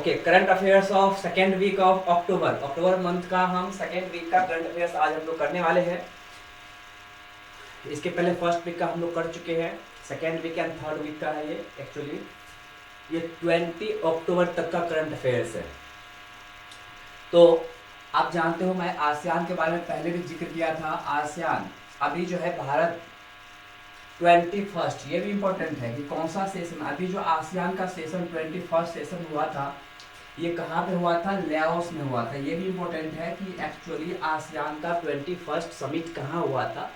Okay, current affairs of second week of October. October month का हम second week का current affairs आज हम लोग करने वाले हैं। इसके पहले फर्स्ट वीक का हम लोग कर चुके हैं, second week and third week का है ये। एक्चुअली ये 20 अक्टूबर तक का करंट अफेयर्स है। तो आप जानते हो मैं आसियान के बारे में पहले भी जिक्र किया था। आसियान अभी जो है भारत 21st, ये भी इम्पोर्टेंट है कि कौन सा सेशन, अभी जो आसियान का सेशन 21st सेशन हुआ था ये कहाँ पे हुआ था? लाओस में हुआ था। ये भी इम्पोर्टेंट है कि एक्चुअली आसियान का 21st समिट कहाँ हुआ था?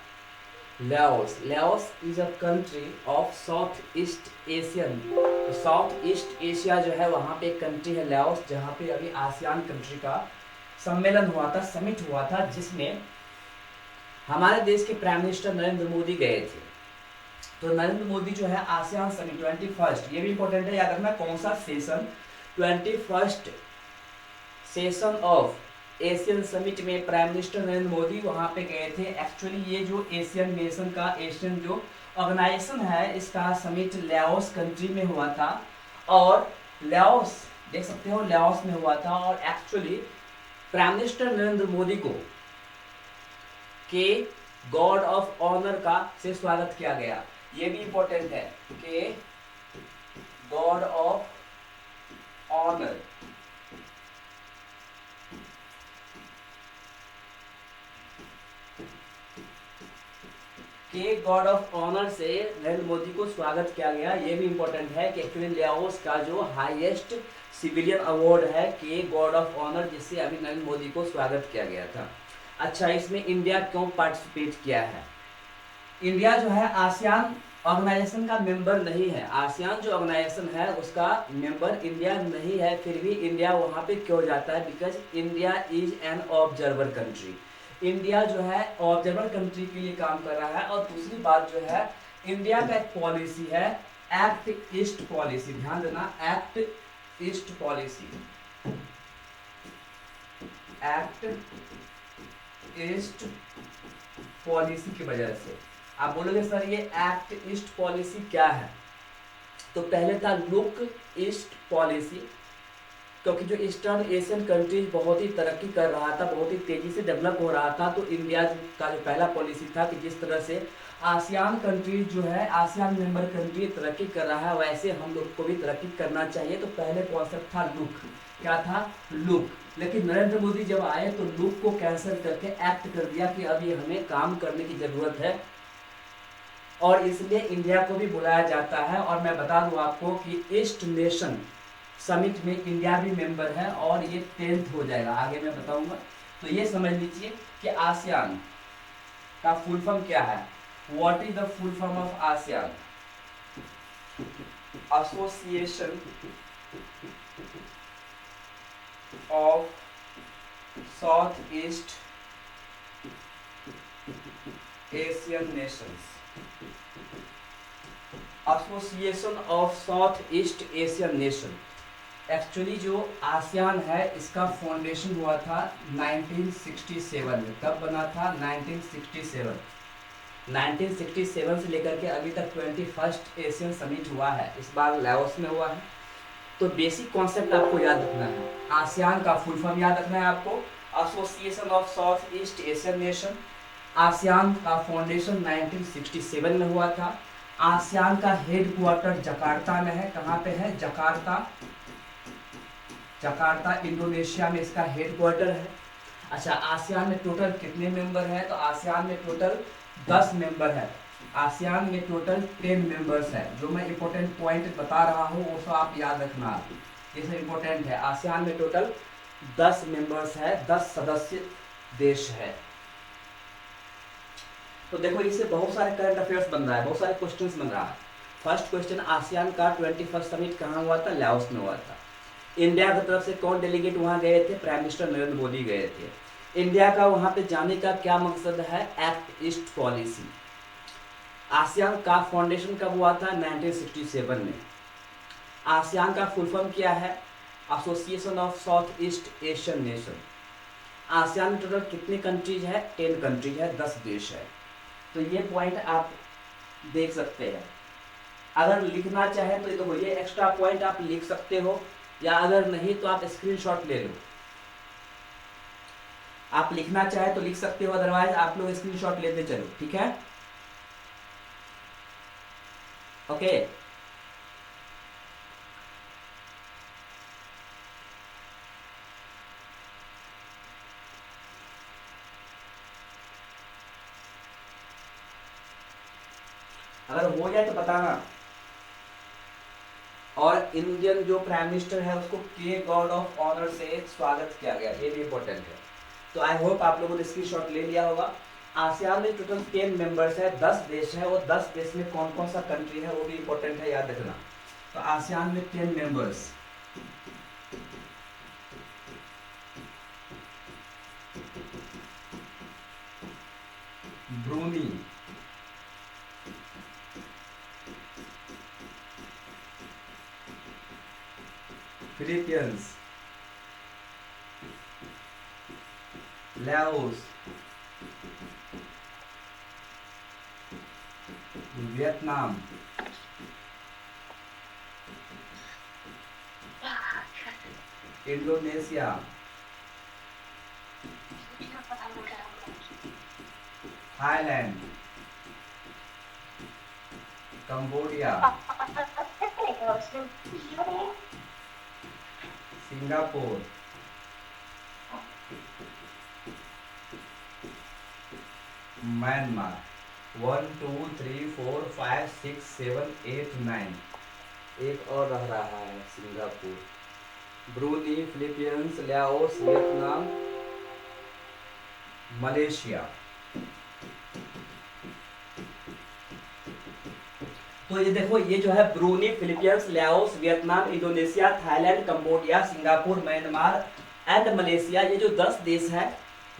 Laos. Laos is a country of south east Asian. तो साउथ ईस्ट एशिया जो है वहाँ पे एक कंट्री है लाओस, जहाँ पे अभी आसियान कंट्री का सम्मेलन हुआ था, समिट हुआ था, जिसमें हमारे देश के प्राइम मिनिस्टर नरेंद्र मोदी गए थे। तो नरेंद्र मोदी जो है आसियान समिट 21st, ये भी इंपॉर्टेंट है, याद रखना कौन सा session, 21st session of Asian summit में प्राइम मिनिस्टर नरेंद्र मोदी वहां पे गए थे। एक्चुअली ये जो एशियन नेशन का, एशियन जो ऑर्गेनाइजेशन है, इसका समिट लाओस कंट्री में हुआ था। और लाओस देख सकते हो लाओस में हुआ था। और actually prime minister Narendra Modi को के गॉड ऑफ ऑनर का से स्वागत किया गया। ये भी इंपॉर्टेंट है कि गॉड ऑफ ऑनर के गॉड ऑफ ऑनर से नरेंद्र मोदी को स्वागत किया गया। ये भी इंपॉर्टेंट है कि एक्चुअली लाओस का जो हाईएस्ट सिविलियन अवार्ड है के गॉड ऑफ ऑनर, जिससे अभी नरेंद्र मोदी को स्वागत किया गया था। अच्छा, इसमें इंडिया क्यों पार्टिसिपेट किया है? इंडिया जो है आसियान ऑर्गेनाइजेशन का मेंबर नहीं है। आसियान जो ऑर्गेनाइजेशन है उसका मेंबर इंडिया नहीं है, फिर भी इंडिया वहाँ पे क्यों जाता है? Because India is an observer country. India जो है ऑब्जर्वर कंट्री के लिए काम कर रहा है। और दूसरी बात जो है, इंडिया का एक पॉलिसी है एक्ट ईस्ट पॉलिसी। ध्यान देना, act east policy, act east policy की वजह से। आप बोलोगे सर ये एक्ट ईस्ट पॉलिसी क्या है? तो पहले था लुक ईस्ट पॉलिसी, क्योंकि जो ईस्टर्न एशियन कंट्रीज बहुत ही तरक्की कर रहा था, बहुत ही तेजी से डेवलप हो रहा था। तो इंडिया का जो पहला पॉलिसी था कि जिस तरह से आसियान कंट्रीज जो है, आसियान मेंबर कंट्री तरक्की कर रहा है, वैसे हम लोग को भी तरक्की करना चाहिए। तो पहले कॉन्सेप्ट था लुक। क्या था? लुक। लेकिन नरेंद्र मोदी जब आए तो लुक को कैंसिल करके एक्ट कर दिया कि अब ये हमें काम करने की जरूरत है, और इसलिए इंडिया को भी बुलाया जाता है। और मैं बता दूं आपको कि ईस्ट नेशन समिट में इंडिया भी मेंबर है, और ये 10th हो जाएगा, आगे मैं बताऊंगा। तो ये समझ लीजिए कि आसियान का फुल फॉर्म क्या है। What is the full form of ASEAN? Association of south east Asian Nations. Association of south east Asian nation. Actually जो आसियान है इसका फाउंडेशन हुआ था 1967 में। कब बना था? 1967। 1967 से लेकर के अभी तक 21st एशियन समिट हुआ है, इस बार लाओस में हुआ है। तो बेसिक कॉन्सेप्ट आपको याद रखना है, आसियान का फुल फॉर्म याद रखना है आपको, association of south east Asian nation. ASEAN का फाउंडेशन 1967 में हुआ था। आसियान का हेड क्वार्टर जकार्ता में है। कहाँ पे है? जकार्ता। जकार्ता इंडोनेशिया में इसका हेड क्वार्टर है। अच्छा, आसियान में टोटल कितने मेंबर हैं? तो आसियान में टोटल 10 मेंबर है। आसियान में टोटल 10 मेंबर्स है। जो मैं इंपॉर्टेंट पॉइंट बता रहा हूँ वो सब आप याद रखना, ये सब इंपॉर्टेंट है। आसियान में टोटल 10 मेंबर्स है, 10 सदस्य देश है। तो देखो इससे बहुत सारे करंट अफेयर्स बन रहा है, बहुत सारे क्वेश्चंस बन रहा है। फर्स्ट क्वेश्चन, आसियान का 21st समिट कहाँ हुआ था? लाओस में हुआ था। इंडिया की तरफ से कौन डेलीगेट वहां गए थे? प्राइम मिनिस्टर नरेंद्र मोदी गए थे। इंडिया का वहां पे जाने का क्या मकसद है? Act east policy. आसियान का फाउंडेशन कब हुआ था? 1967 में। आसियान का फुल फॉर्म क्या है? Association of south east Asian nation. ASEAN में टोटल कितने कंट्रीज है? 10 कंट्रीज है, 10 देश है। तो ये पॉइंट आप देख सकते हैं। अगर लिखना चाहे तो ये एक्स्ट्रा पॉइंट आप लिख सकते हो या अगर नहीं तो आप स्क्रीनशॉट ले लो। आप लिखना चाहे तो लिख सकते हो, अदरवाइज आप लोग स्क्रीनशॉट लेते चलो, ठीक है। ओके अगर हो जाए तो बताना। और इंडियन जो प्राइम मिनिस्टर है उसको के गॉड ऑफ ऑनर से स्वागत किया गया, ये भी इंपॉर्टेंट है। तो आई होप आप लोगों ने स्क्रीनशॉट ले लिया होगा। आसियान में टोटल 10 मेंबर्स है, 10 देश है, और 10 देश में कौन कौन सा कंट्री है वो भी इंपॉर्टेंट है, याद रखना। तो आसियान में 10 members, Bruny, Philippines, Laos, Vietnam, Indonesia, Thailand, Cambodia, Singapore, Myanmar. 1 2 3 4 5 6 7 8 9, एक और रह रहा है Singapore, Bruny, Philippines, Laos, Vietnam, Malaysia. तो ये देखो, ये जो है Bruny, Philippines, Laos, Vietnam, Indonesia, Thailand, Cambodia, Singapore, Myanmar and Malaysia, ये जो 10 देश है,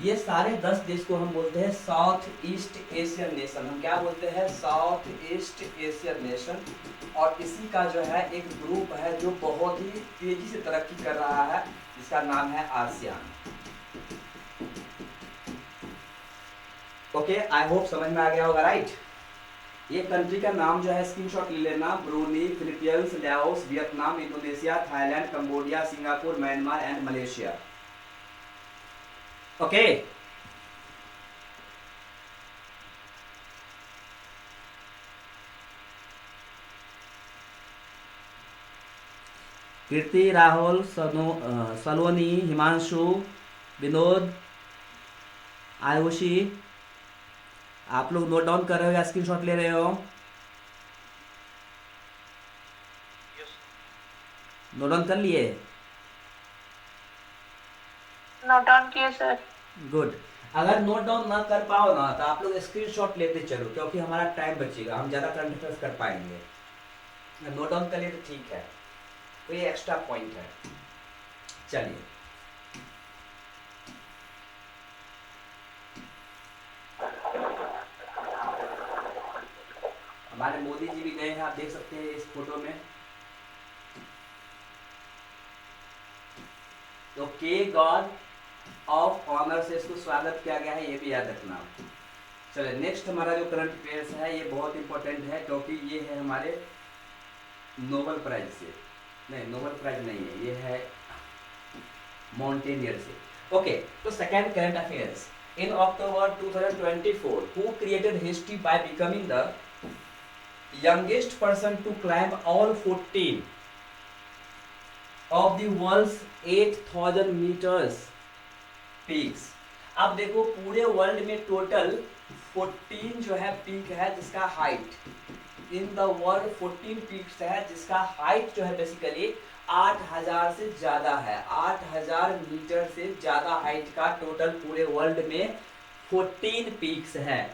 ये सारे 10 देश को हम बोलते हैं साउथ ईस्ट एशियन नेशन। हम क्या बोलते हैं? South east Asian nation. और इसी का जो है एक ग्रुप है जो बहुत ही तेजी से तरक्की कर रहा है, जिसका नाम है आसियान। ओके, आई होप समझ में आ गया होगा, राइट। ये कंट्री का नाम जो है स्क्रीनशॉट ले लेना, Brunei, Philippines, Laos, Vietnam, Indonesia, Thailand, Cambodia, Singapore, Myanmar and Malaysia. Okay Kirti, Rahul, Saloni, Himanshu, Vinod, Aayushi, आप लोग नोट डाउन कर रहे हो या स्क्रीनशॉट ले रहे हो? नोट डाउन कर लिए? नोट डाउन किए सर। गुड। अगर नोट डाउन ना कर पाओ ना तो आप लोग स्क्रीनशॉट लेते चलो, क्योंकि हमारा टाइम बचेगा, हम ज़्यादा करंट अफेयर्स कर पाएंगे। नोट डाउन कर लिए तो ठीक है, तो ये एक्स्ट्रा पॉइंट है। चलिए, हमारे मोदी जी भी गए हैं, आप देख सकते हैं इस फोटो में। तो के गॉड ऑफ ऑनर से इसको स्वागत किया गया है, ये भी याद रखना। चलिए, नेक्स्ट हमारा जो करंट अफेयर्स है ये बहुत इंपॉर्टेंट है, क्योंकि ये है हमारे नोबेल प्राइज से, नहीं नोबेल प्राइज नहीं है, ये है माउंटेनियर से। ओके, तो second current affairs, in October 2024 who created history by becoming the youngest person to climb all 14 of the world's 8000 meters peaks। अब देखो, पूरे वर्ल्ड में टोटल 14 जो है पीक है जिसका height in the world 14 peaks है जिसका हाइट जो है बेसिकली 8000 से ज्यादा है। 8000 मीटर से ज्यादा हाइट का टोटल पूरे वर्ल्ड में 14 पीक्स है।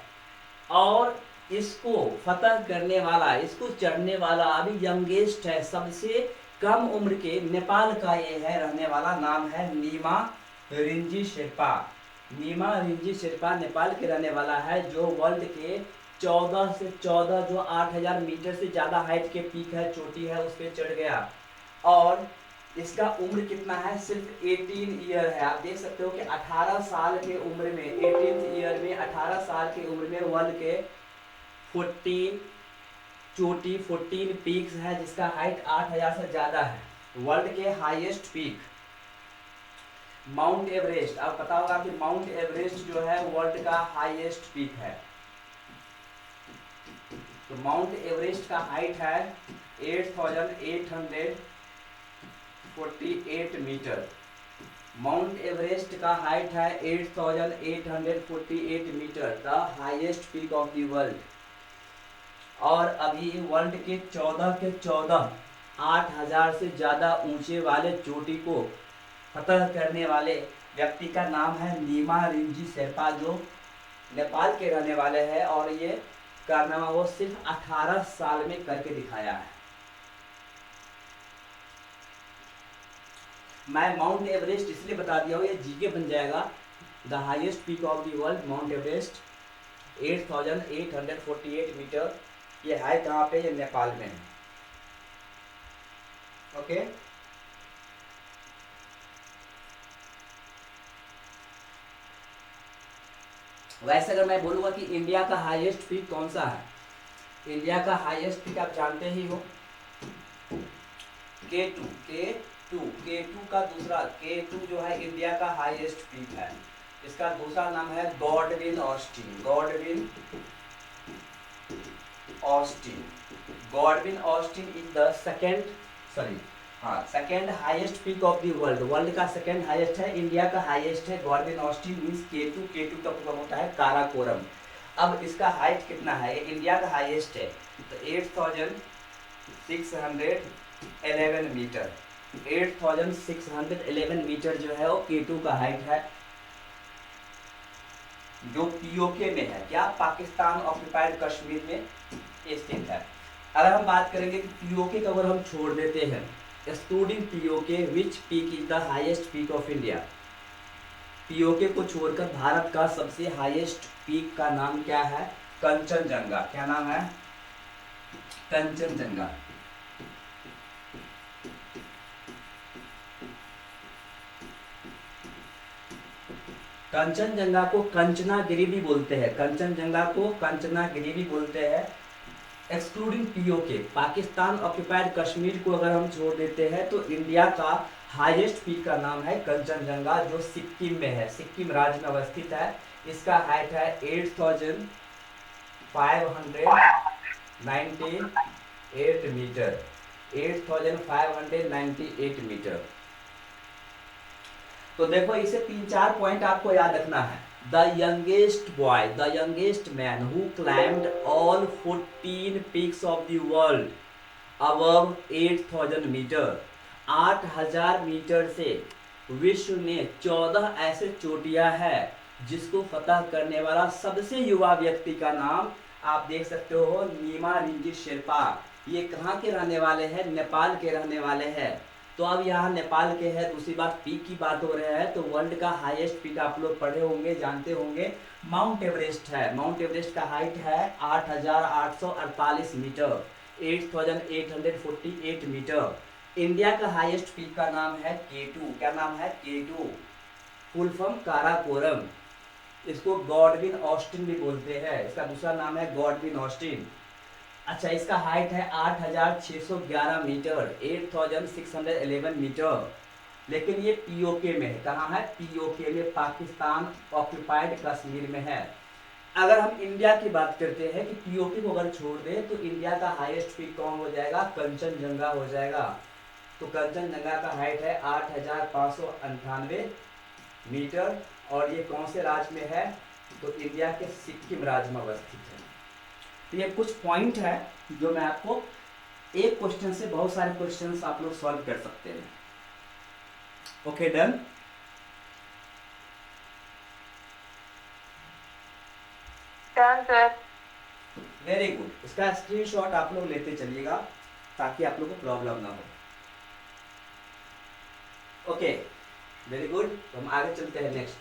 और इसको फतह करने वाला, इसको चढ़ने वाला अभी यंगेस्ट है, सबसे कम उम्र के नेपाल का ये है रहने वाला, नाम है नीमा रिंजी शेर्पा। नीमा रिंजी शेर्पा नेपाल के रहने वाला है, जो वर्ल्ड के 14 जो 8000 मीटर से ज़्यादा हाइट के पीक है, चोटी है, उस पर चढ़ गया। और इसका उम्र कितना है? सिर्फ 18 ईयर है। आप देख सकते हो कि 18 साल के उम्र में, 18 ईयर में, 18 साल की उम्र में वर्ल्ड के 14 चोटी, 14 पीक्स है जिसका हाइट 8000 से ज़्यादा है। वर्ल्ड के हाईएस्ट पीक माउंट एवरेस्ट। अब पता होगा कि माउंट एवरेस्ट जो है वर्ल्ड का हाईएस्ट पीक है। तो माउंट एवरेस्ट का हाइट है 8,848 मीटर। माउंट एवरेस्ट का हाइट है 8,848 metre, the highest peak of the world. और अभी वर्ल्ड के 8,000 से ज्यादा ऊंचे वाले चोटी को फतह करने वाले व्यक्ति का नाम है नीमा रिंजी शेरपा, जो नेपाल के रहने वाले हैं। और ये कारनामा वो सिर्फ 18 साल में करके दिखाया है। मैं माउंट एवरेस्ट इसलिए बता दिया हूँ, ये जीके बन जाएगा। The highest peak of the world Mount Everest 8,848 metre. ये है कहाँ पे? ये नेपाल में है। ओके, वैसे अगर मैं बोलूँगा कि इंडिया का हाईएस्ट पीक कौन सा है, इंडिया का हाईएस्ट पीक आप जानते ही हो, K2 का दूसरा K2 जो है इंडिया का हाईएस्ट पीक है। इसका दूसरा नाम है Godwin Austen. Godwin Austen is the second highest peak of the world. World का सेकेंड हाईएस्ट है, इंडिया का हाईएस्ट है गॉडविन ऑस्टिन मींस K2 का मतलब होता है काराकोरम। अब इसका हाइट कितना है? इंडिया का हाईएस्ट है तो 8,611 मीटर। 8,611 मीटर जो है वो K2 का हाइट है, जो पीओके में है। क्या? पाकिस्तान ऑक्युपाइड कश्मीर में स्थित है। अगर हम बात करेंगे कि पीओके को अगर हम छोड़ देते हैं, excluding PoK, which peak is the highest peak of India? PoK को छोड़कर भारत का सबसे हाईएस्ट पीक का नाम क्या है? कंचनजंगा। क्या नाम है? कंचनजंगा। कंचनजंगा को कंचनागिरी भी बोलते हैं, कंचनजंगा को कंचनागिरी भी बोलते हैं। Excluding PoK, Pakistan occupied Kashmir को अगर हम छोड़ देते हैं तो इंडिया का हाईएस्ट पीक का नाम है कंचनजंगा, जो सिक्किम में है, सिक्किम राज्य में अवस्थित है। इसका हाइट है 8,598 मीटर। 8,598 मीटर। तो देखो, इसे 3-4 पॉइंट आपको याद रखना है। The youngest man who climbed all 14 peaks of the world above 8,000 metre. 8,000 metre से विश्व में 14 ऐसे चोटियां है जिसको फतह करने वाला सबसे युवा व्यक्ति का नाम आप देख सकते हो, नीमा रिंजी शेरपा। ये कहाँ के रहने वाले हैं? नेपाल के रहने वाले हैं। तो अब यहाँ नेपाल के हैं, दूसरी बात पीक की बात हो रहा है तो वर्ल्ड का हाईएस्ट पीक आप लोग पढ़े होंगे, जानते होंगे, माउंट एवरेस्ट है। माउंट एवरेस्ट का हाइट है 8,848 मीटर, 8,848 मीटर। इंडिया का हाईएस्ट पीक का नाम है K2। क्या नाम है? K2, full form Karakoram. इसको गॉडविन ऑस्टिन भी बोलते हैं, इसका दूसरा नाम है गॉडविन ऑस्टिन। अच्छा, इसका हाइट है 8,611 मीटर, 8,611 मीटर। लेकिन ये पीओके में है। कहाँ है? पीओके में, पाकिस्तान ऑक्युपाइड कश्मीर में है। अगर हम इंडिया की बात करते हैं कि पीओके को अगर छोड़ दें तो इंडिया का हाईएस्ट पीक कौन हो जाएगा? कंचनजंगा हो जाएगा। तो कंचनजंगा का हाइट है 8,598 मीटर। और ये कौन से राज्य में है? तो इंडिया के सिक्किम राज्य में अवस्थित है। तो ये कुछ पॉइंट है जो मैं आपको, एक क्वेश्चन से बहुत सारे क्वेश्चंस आप लोग सॉल्व कर सकते हैं। Okay, done. Done sir. Very good. इसका स्क्रीनशॉट आप लोग लेते चलिएगा ताकि आप लोग को प्रॉब्लम ना हो। Okay, very good. तो हम आगे चलते हैं नेक्स्ट।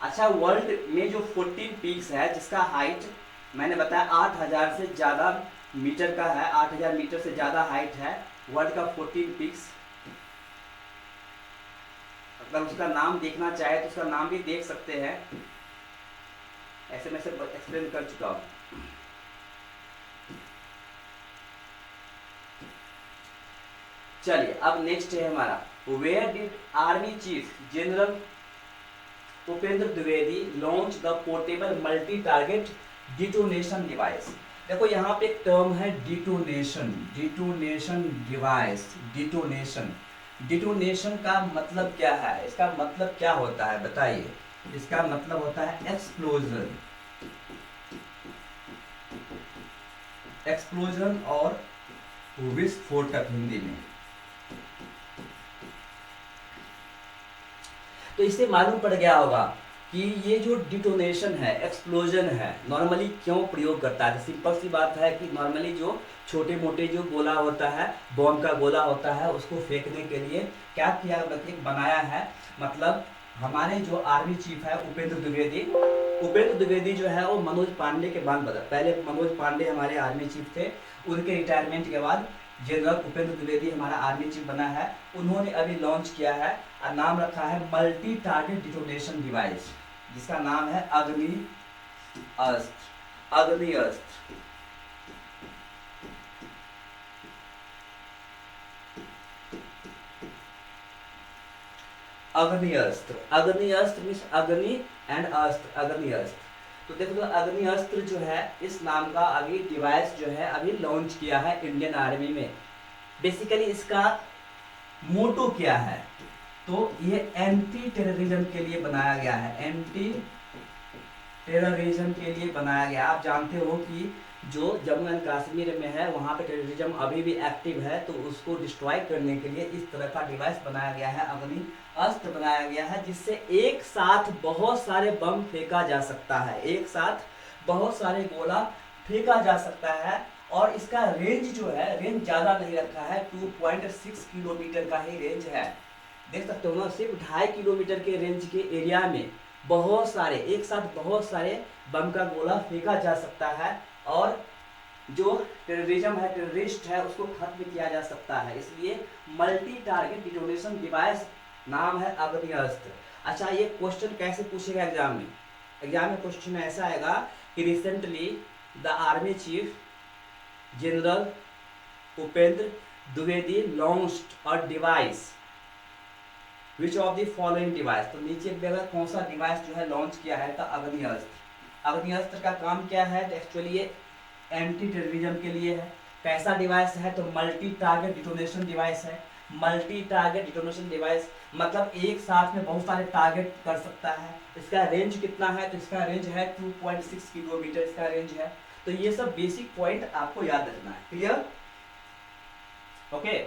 अच्छा, वर्ल्ड में जो 14 पीक्स है जिसका हाइट मैंने बताया 8,000 से ज़्यादा मीटर का है, 8,000 मीटर से ज़्यादा हाइट है वर्ल्ड का 14 पीक्स। अगर उसका नाम देखना चाहे तो उसका नाम भी देख सकते हैं, ऐसे मैं सिर्फ एक्सप्लेन कर चुका हूँ। चलिए अब नेक्स्ट है हमारा, where did army chief general Upendra Dwivedi launch the portable multi target detonation device. देखो यहाँ पे एक टर्म है detonation, detonation device, detonation. Detonation का मतलब क्या है, इसका मतलब क्या होता है बताइए। इसका मतलब होता है एक्सप्लोजन, एक्सप्लोजन और विस्फोटक हिंदी में। तो इससे मालूम पड़ गया होगा कि ये जो डिटोनेशन है, एक्सप्लोजन है, नॉर्मली क्यों प्रयोग करता है। सिंपल सी बात है कि नॉर्मली जो छोटे मोटे जो गोला होता है, बॉम्ब का गोला होता है, उसको फेंकने के लिए क्या किया बनाया है। मतलब हमारे जो आर्मी चीफ है उपेंद्र द्विवेदी, उपेंद्र द्विवेदी जो है वो मनोज पांडे के बाद बदल, पहले मनोज पांडे हमारे आर्मी चीफ थे, उनके रिटायरमेंट के बाद जनरल उपेंद्र द्विवेदी हमारा आर्मी चीफ बना है। उन्होंने अभी लॉन्च किया है और नाम रखा है मल्टी टारगेट डिटोनेशन डिवाइस, जिसका नाम है अग्नि अस्त्र, अग्नि अस्त्र। अग्नि अस्त्र, अग्नि अस्त्र मीन्स अग्नि एंड अस्त्र, अग्नि अस्त्र। तो देखो अग्नि अस्त्र जो है इस नाम का अभी डिवाइस जो है अभी लॉन्च किया है इंडियन आर्मी में। बेसिकली इसका मोटो क्या है, तो ये एंटी टेररिज्म के लिए बनाया गया है, एंटी टेररिज्म के लिए बनाया गया। आप जानते हो कि जो जम्मू एंड कश्मीर में है वहाँ पे टेररिज्म अभी भी एक्टिव है, तो उसको डिस्ट्रॉय करने के लिए इस तरह का डिवाइस बनाया गया है, अग्नि अस्त्र बनाया गया है, जिससे एक साथ बहुत सारे बम फेंका जा सकता है, एक साथ बहुत सारे गोला फेंका जा सकता है। और इसका रेंज जो है, रेंज ज़्यादा नहीं रखा है, 2.6 किलोमीटर का ही रेंज है। देख सकते हो ना, सिर्फ 2.5 किलोमीटर के रेंज के एरिया में बहुत सारे, एक साथ बहुत सारे बम का गोला फेंका जा सकता है और जो टेररिज्म है, टेररिस्ट है, उसको खत्म किया जा सकता है। इसलिए मल्टी टारगेट डिटोनेशन डिवाइस नाम है अग्नि अस्त्र। अच्छा, ये क्वेश्चन कैसे पूछेगा एग्जाम में? एग्जाम में क्वेश्चन ऐसा आएगा कि recently the army chief general Upendra Dwivedi launched a device, which of the following device. तो नीचे देगा कौन सा डिवाइस जो है लॉन्च किया है, तो अग्नि अस्त्र। अग्नि अस्त्र का काम क्या है, तो एक्चुअली ये एंटी टेररिज्म के लिए है। कैसा डिवाइस है, तो मल्टी टारगेट डिटोनेशन डिवाइस है। मल्टी टारगेट डिटोनेशन डिवाइस मतलब एक साथ में बहुत सारे टारगेट कर सकता है। इसका रेंज कितना है, तो इसका रेंज है 2.6 किलोमीटर इसका रेंज है। तो ये सब बेसिक पॉइंट आपको याद रखना है। क्लियर? ओके।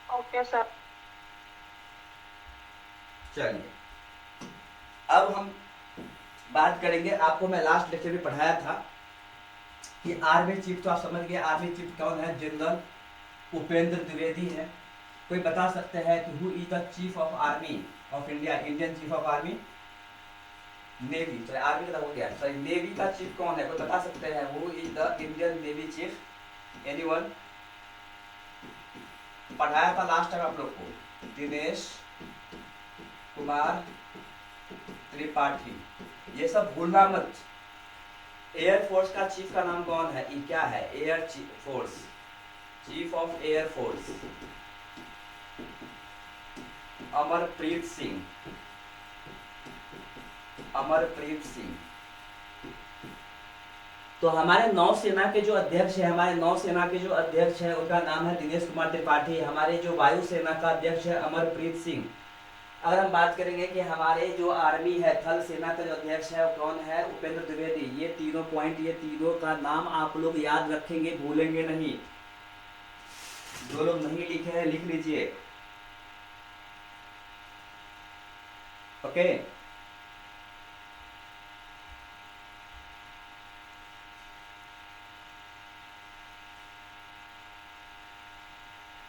Okay sir. चलिए अब हम बात करेंगे, आपको मैं लास्ट लेक्चर में पढ़ाया था कि आर्मी चीफ, तो आप समझ गए आर्मी चीफ कौन है, जनरल उपेंद्र द्विवेदी है। कोई बता सकते हैं कि who is the chief of army of India, Indian chief of army, navy, sorry army का हो गया, सॉरी नेवी का चीफ कौन है, कोई बता सकते हैं who is the Indian navy chief? Anyone? पढ़ाया था लास्ट टाइम आप लोग को, दिनेश कुमार त्रिपाठी। ये सब भूलना मत। एयर फोर्स का चीफ का नाम कौन है, ये क्या है, air force, chief of air force Amarpreet Singh, Amarpreet Singh. तो हमारे नौसेना के जो अध्यक्ष है, हमारे नौसेना के जो अध्यक्ष है उनका नाम है दिनेश कुमार त्रिपाठी। हमारे जो वायुसेना का अध्यक्ष है अमरप्रीत सिंह। अगर हम बात करेंगे कि हमारे जो आर्मी है, थल सेना का जो अध्यक्ष है वो कौन है, उपेंद्र द्विवेदी। ये तीनों पॉइंट, ये तीनों का नाम आप लोग याद रखेंगे, भूलेंगे नहीं। जो लोग नहीं लिखे हैं लिख लीजिए। Okay.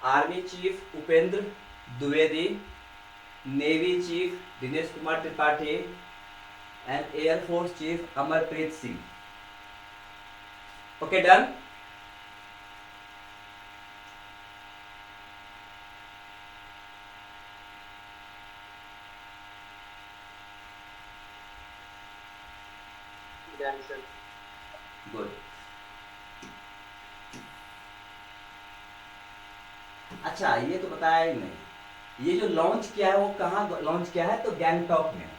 Army chief Upendra Dwivedi, navy chief Dinesh Kumar Tripathi and air force chief Amarpreet Singh. Okay, done. Cancer. Good. अच्छा ये तो बताया ही नहीं, ये जो लॉन्च किया है वो कहाँ लॉन्च किया है? तो गैंगटॉक में।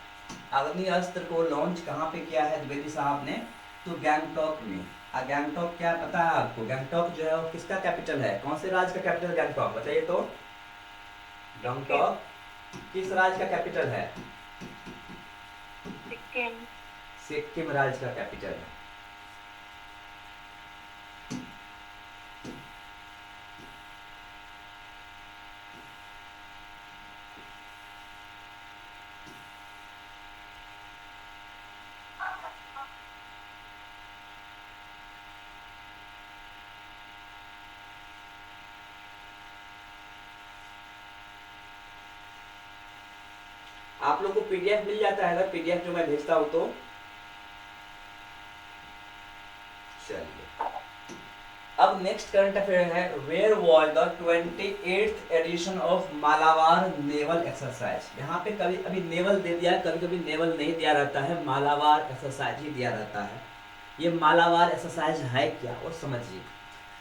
अग्नि अस्त्र को लॉन्च कहाँ पे किया है द्विवेदी साहब ने? तो गैंगटॉक में। गैंगटॉक क्या पता है आपको? गैंगटॉक जो है वो किसका कैपिटल है? कौन से राज्य का कैपिटल गैंगटॉक, बताइए तो। सिक्किम। गैंगटॉक किस राज्य का कैपिटल है? सिक्किम। सिक्किम राज्य का कैपिटल है। आप लोग को पीडीएफ मिल जाता है ना, पीडीएफ जो मैं भेजता हूं तो? चलिए, अब नेक्स्ट करंट अफेयर है, where was the 28th edition of Malabar naval exercise. यहाँ पे कभी कभी नेवल दे दिया, कभी कभी नेवल नहीं दिया रहता है, मालाबार एक्सरसाइज ही दिया रहता है। ये मालाबार एक्सरसाइज है क्या और समझिए।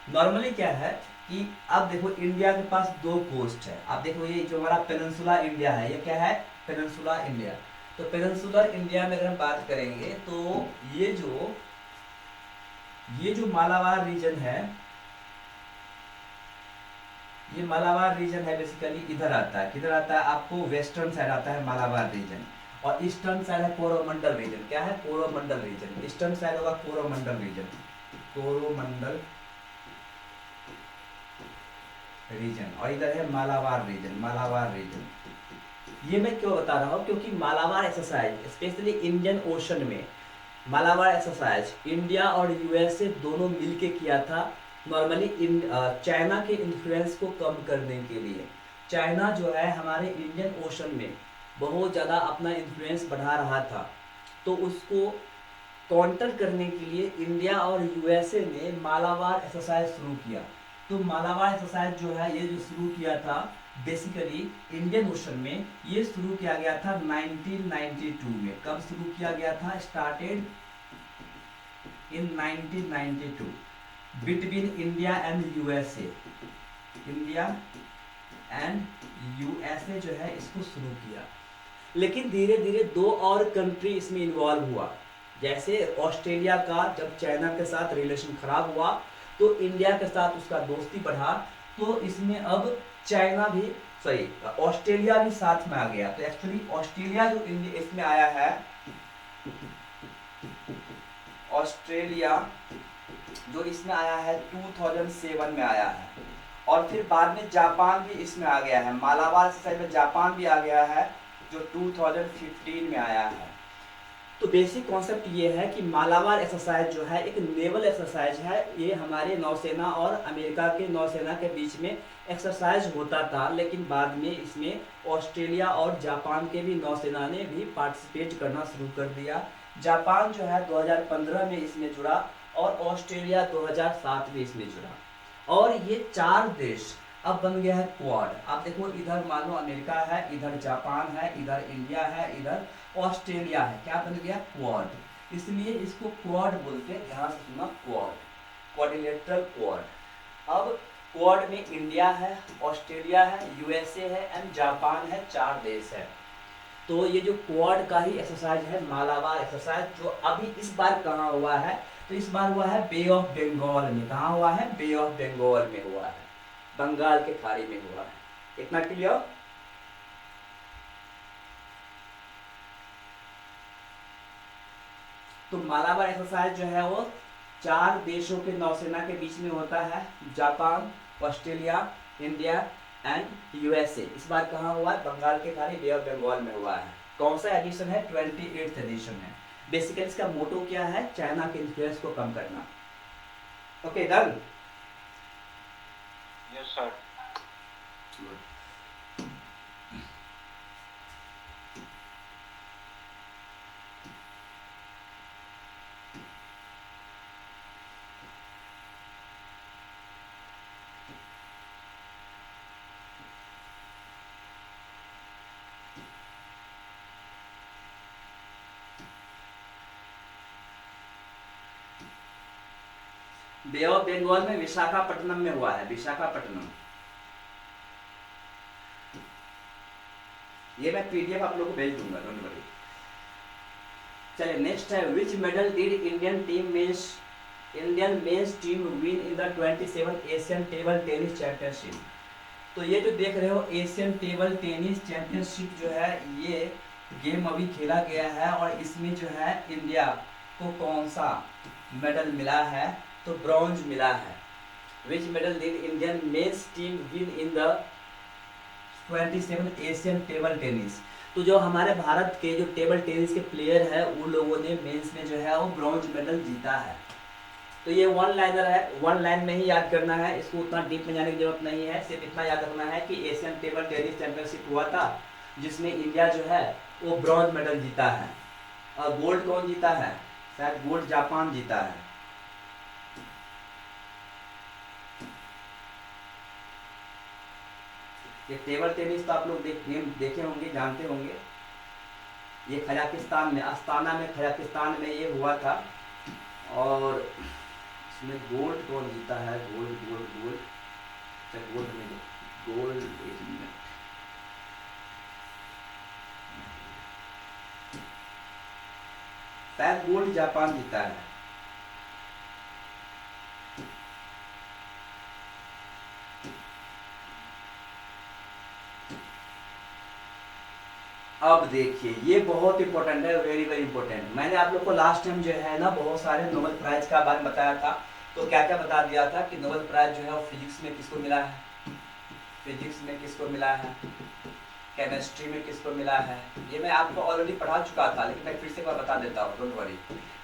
नॉर्मली क्या है कि अब देखो इंडिया के पास दो कोस्ट है। आप देखो ये जो हमारा पेनिनसुला इंडिया है, ये क्या है? Peninsula India. तो पेनिनसुलर इंडिया में अगर हम बात करेंगे तो ये जो मालाबार रीजन है, ये मालाबार रीजन है बेसिकली इधर आता है। किधर आता है आपको? वेस्टर्न साइड आता है मालाबार रीजन, और ईस्टर्न साइड है कोरोमंडल रीजन। क्या है? कोरोमंडल रीजन। ईस्टर्न साइड होगा कोरोमंडल रीजन, कोरोमंडल रीजन, और इधर है मालाबार रीजन, मालाबार रीजन। ये मैं क्यों बता रहा हूँ? क्योंकि Malabar exercise specially Indian ocean में, मालाबार एक्सरसाइज इंडिया और यूएसए दोनों मिलके किया था। नॉर्मली चाइना के इन्फ्लुएंस को कम करने के लिए। चाइना जो है हमारे इंडियन ओशन में बहुत ज़्यादा अपना इन्फ्लुएंस बढ़ा रहा था, तो उसको काउंटर करने के लिए इंडिया और यूएसए ने मालाबार एक्सरसाइज शुरू किया। तो मालाबार एक्सरसाइज जो है ये जो शुरू किया था बेसिकली इंडियन ओशन में, ये शुरू किया गया था 1992 में। कब शुरू किया गया था? Started in 1992 between India and USA. India and USA जो है इसको शुरू किया, लेकिन धीरे धीरे दो और कंट्री इसमें इन्वॉल्व हुआ। जैसे ऑस्ट्रेलिया का जब चाइना के साथ रिलेशन खराब हुआ तो इंडिया के साथ उसका दोस्ती बढ़ा, तो इसमें अब चाइना भी, सॉरी, ऑस्ट्रेलिया भी साथ में आ गया। तो एक्चुअली ऑस्ट्रेलिया जो इसमें आया है, ऑस्ट्रेलिया जो इसमें आया है 2007 में आया है, और फिर बाद में जापान भी इसमें आ गया है। मालाबार एक्सरसाइज में जापान भी आ गया है जो 2015 में आया है। तो बेसिक कॉन्सेप्ट ये है कि मालाबार एक्सरसाइज जो है एक नेवल एक्सरसाइज है। ये हमारे नौसेना और अमेरिका के नौसेना के बीच में एक्सरसाइज होता था, लेकिन बाद में इसमें ऑस्ट्रेलिया और जापान के भी नौसेना ने भी पार्टिसिपेट करना शुरू कर दिया। जापान जो है 2015 में इसमें जुड़ा, और ऑस्ट्रेलिया 2007 में इसमें जुड़ा, और ये चार देश अब बन गया है क्वाड। आप देखो इधर मान लो अमेरिका है, इधर जापान है, इधर इंडिया है, इधर ऑस्ट्रेलिया है। क्या बन गया? क्वाड। इसलिए इसको क्वाड बोलते हैं, ध्यान से सुनना, क्वाड, क्वाड्रिलेटरल क्वाड। अब क्वाड में इंडिया है, ऑस्ट्रेलिया है, यूएसए है एंड जापान है, चार देश है। तो ये जो क्वाड का ही एक्सरसाइज है मालाबार एक्सरसाइज, जो अभी इस बार कहाँ हुआ है? तो इस बार हुआ है बे ऑफ बंगाल में। कहाँ हुआ है? बे ऑफ बंगाल में हुआ है, बंगाल के खाड़ी में हुआ है। इतना क्लियर? तो मालाबार एक्सरसाइज जो है वो चार देशों के नौसेना के बीच में होता है, Japan, Australia, India and USA. इस बार कहाँ हुआ है? बंगाल के खाड़ी, बे ऑफ बंगाल में हुआ है। कौन सा एडिशन है? 28th एडिशन है। बेसिकली इसका मोटो क्या है? चाइना के इन्फ्लुएंस को कम करना। Okay, done? Yes sir. Bay of Bengal में विशाखापट्टनम में हुआ है, विशाखापट्टनम। ये मैं पीडीएफ आप लोगों को भेज दूंगा, डोंट वरी। चलिए नेक्स्ट है, विच medal did Indian men's team win in the 27 Asian table tennis championship. तो ये जो देख रहे हो एशियन टेबल टेनिस चैंपियनशिप जो है, ये गेम अभी खेला गया है और इसमें जो है इंडिया को कौन सा मेडल मिला है, तो ब्रॉन्ज मिला है। विच medal did Indian men's team win in the 27 Asian table tennis. तो जो हमारे भारत के जो टेबल टेनिस के प्लेयर है, उन लोगों ने मेंस में जो है वो ब्रॉन्ज मेडल जीता है। तो ये वन लाइनर है, वन लाइन में ही याद करना है, इसको उतना डीप में जाने की जरूरत नहीं है। सिर्फ इतना याद रखना है कि एशियन टेबल टेनिस चैंपियनशिप हुआ था जिसमें इंडिया जो है वो ब्रॉन्ज मेडल जीता है। और गोल्ड कौन जीता है, शायद गोल्ड जापान जीता है। ये टेबल टेनिस तो आप लोग देखे होंगे, जानते होंगे। ये कजाकिस्तान में, अस्ताना में, कजाकिस्तान में ये हुआ था। और इसमें गोल्ड कौन जीता है, गोल्ड गोल्ड गोल्ड, अच्छा गोल्ड में गोल्ड, एक मिनट, शायद गोल्ड जापान जीता है। अब देखिए ये बहुत इंपॉर्टेंट है, वेरी वेरी इंपॉर्टेंट। मैंने आप लोग को लास्ट टाइम जो है ना बहुत सारे नोबेल प्राइज का बारे में बताया था। तो क्या क्या बता दिया था कि नोबेल प्राइज जो है वो फिजिक्स में किसको मिला है, फिजिक्स में किसको मिला है, केमिस्ट्री में किसको मिला है। ये मैं आपको ऑलरेडी पढ़ा चुका था, लेकिन मैं फिर से मैं बता देता हूँ, डोंट वरी।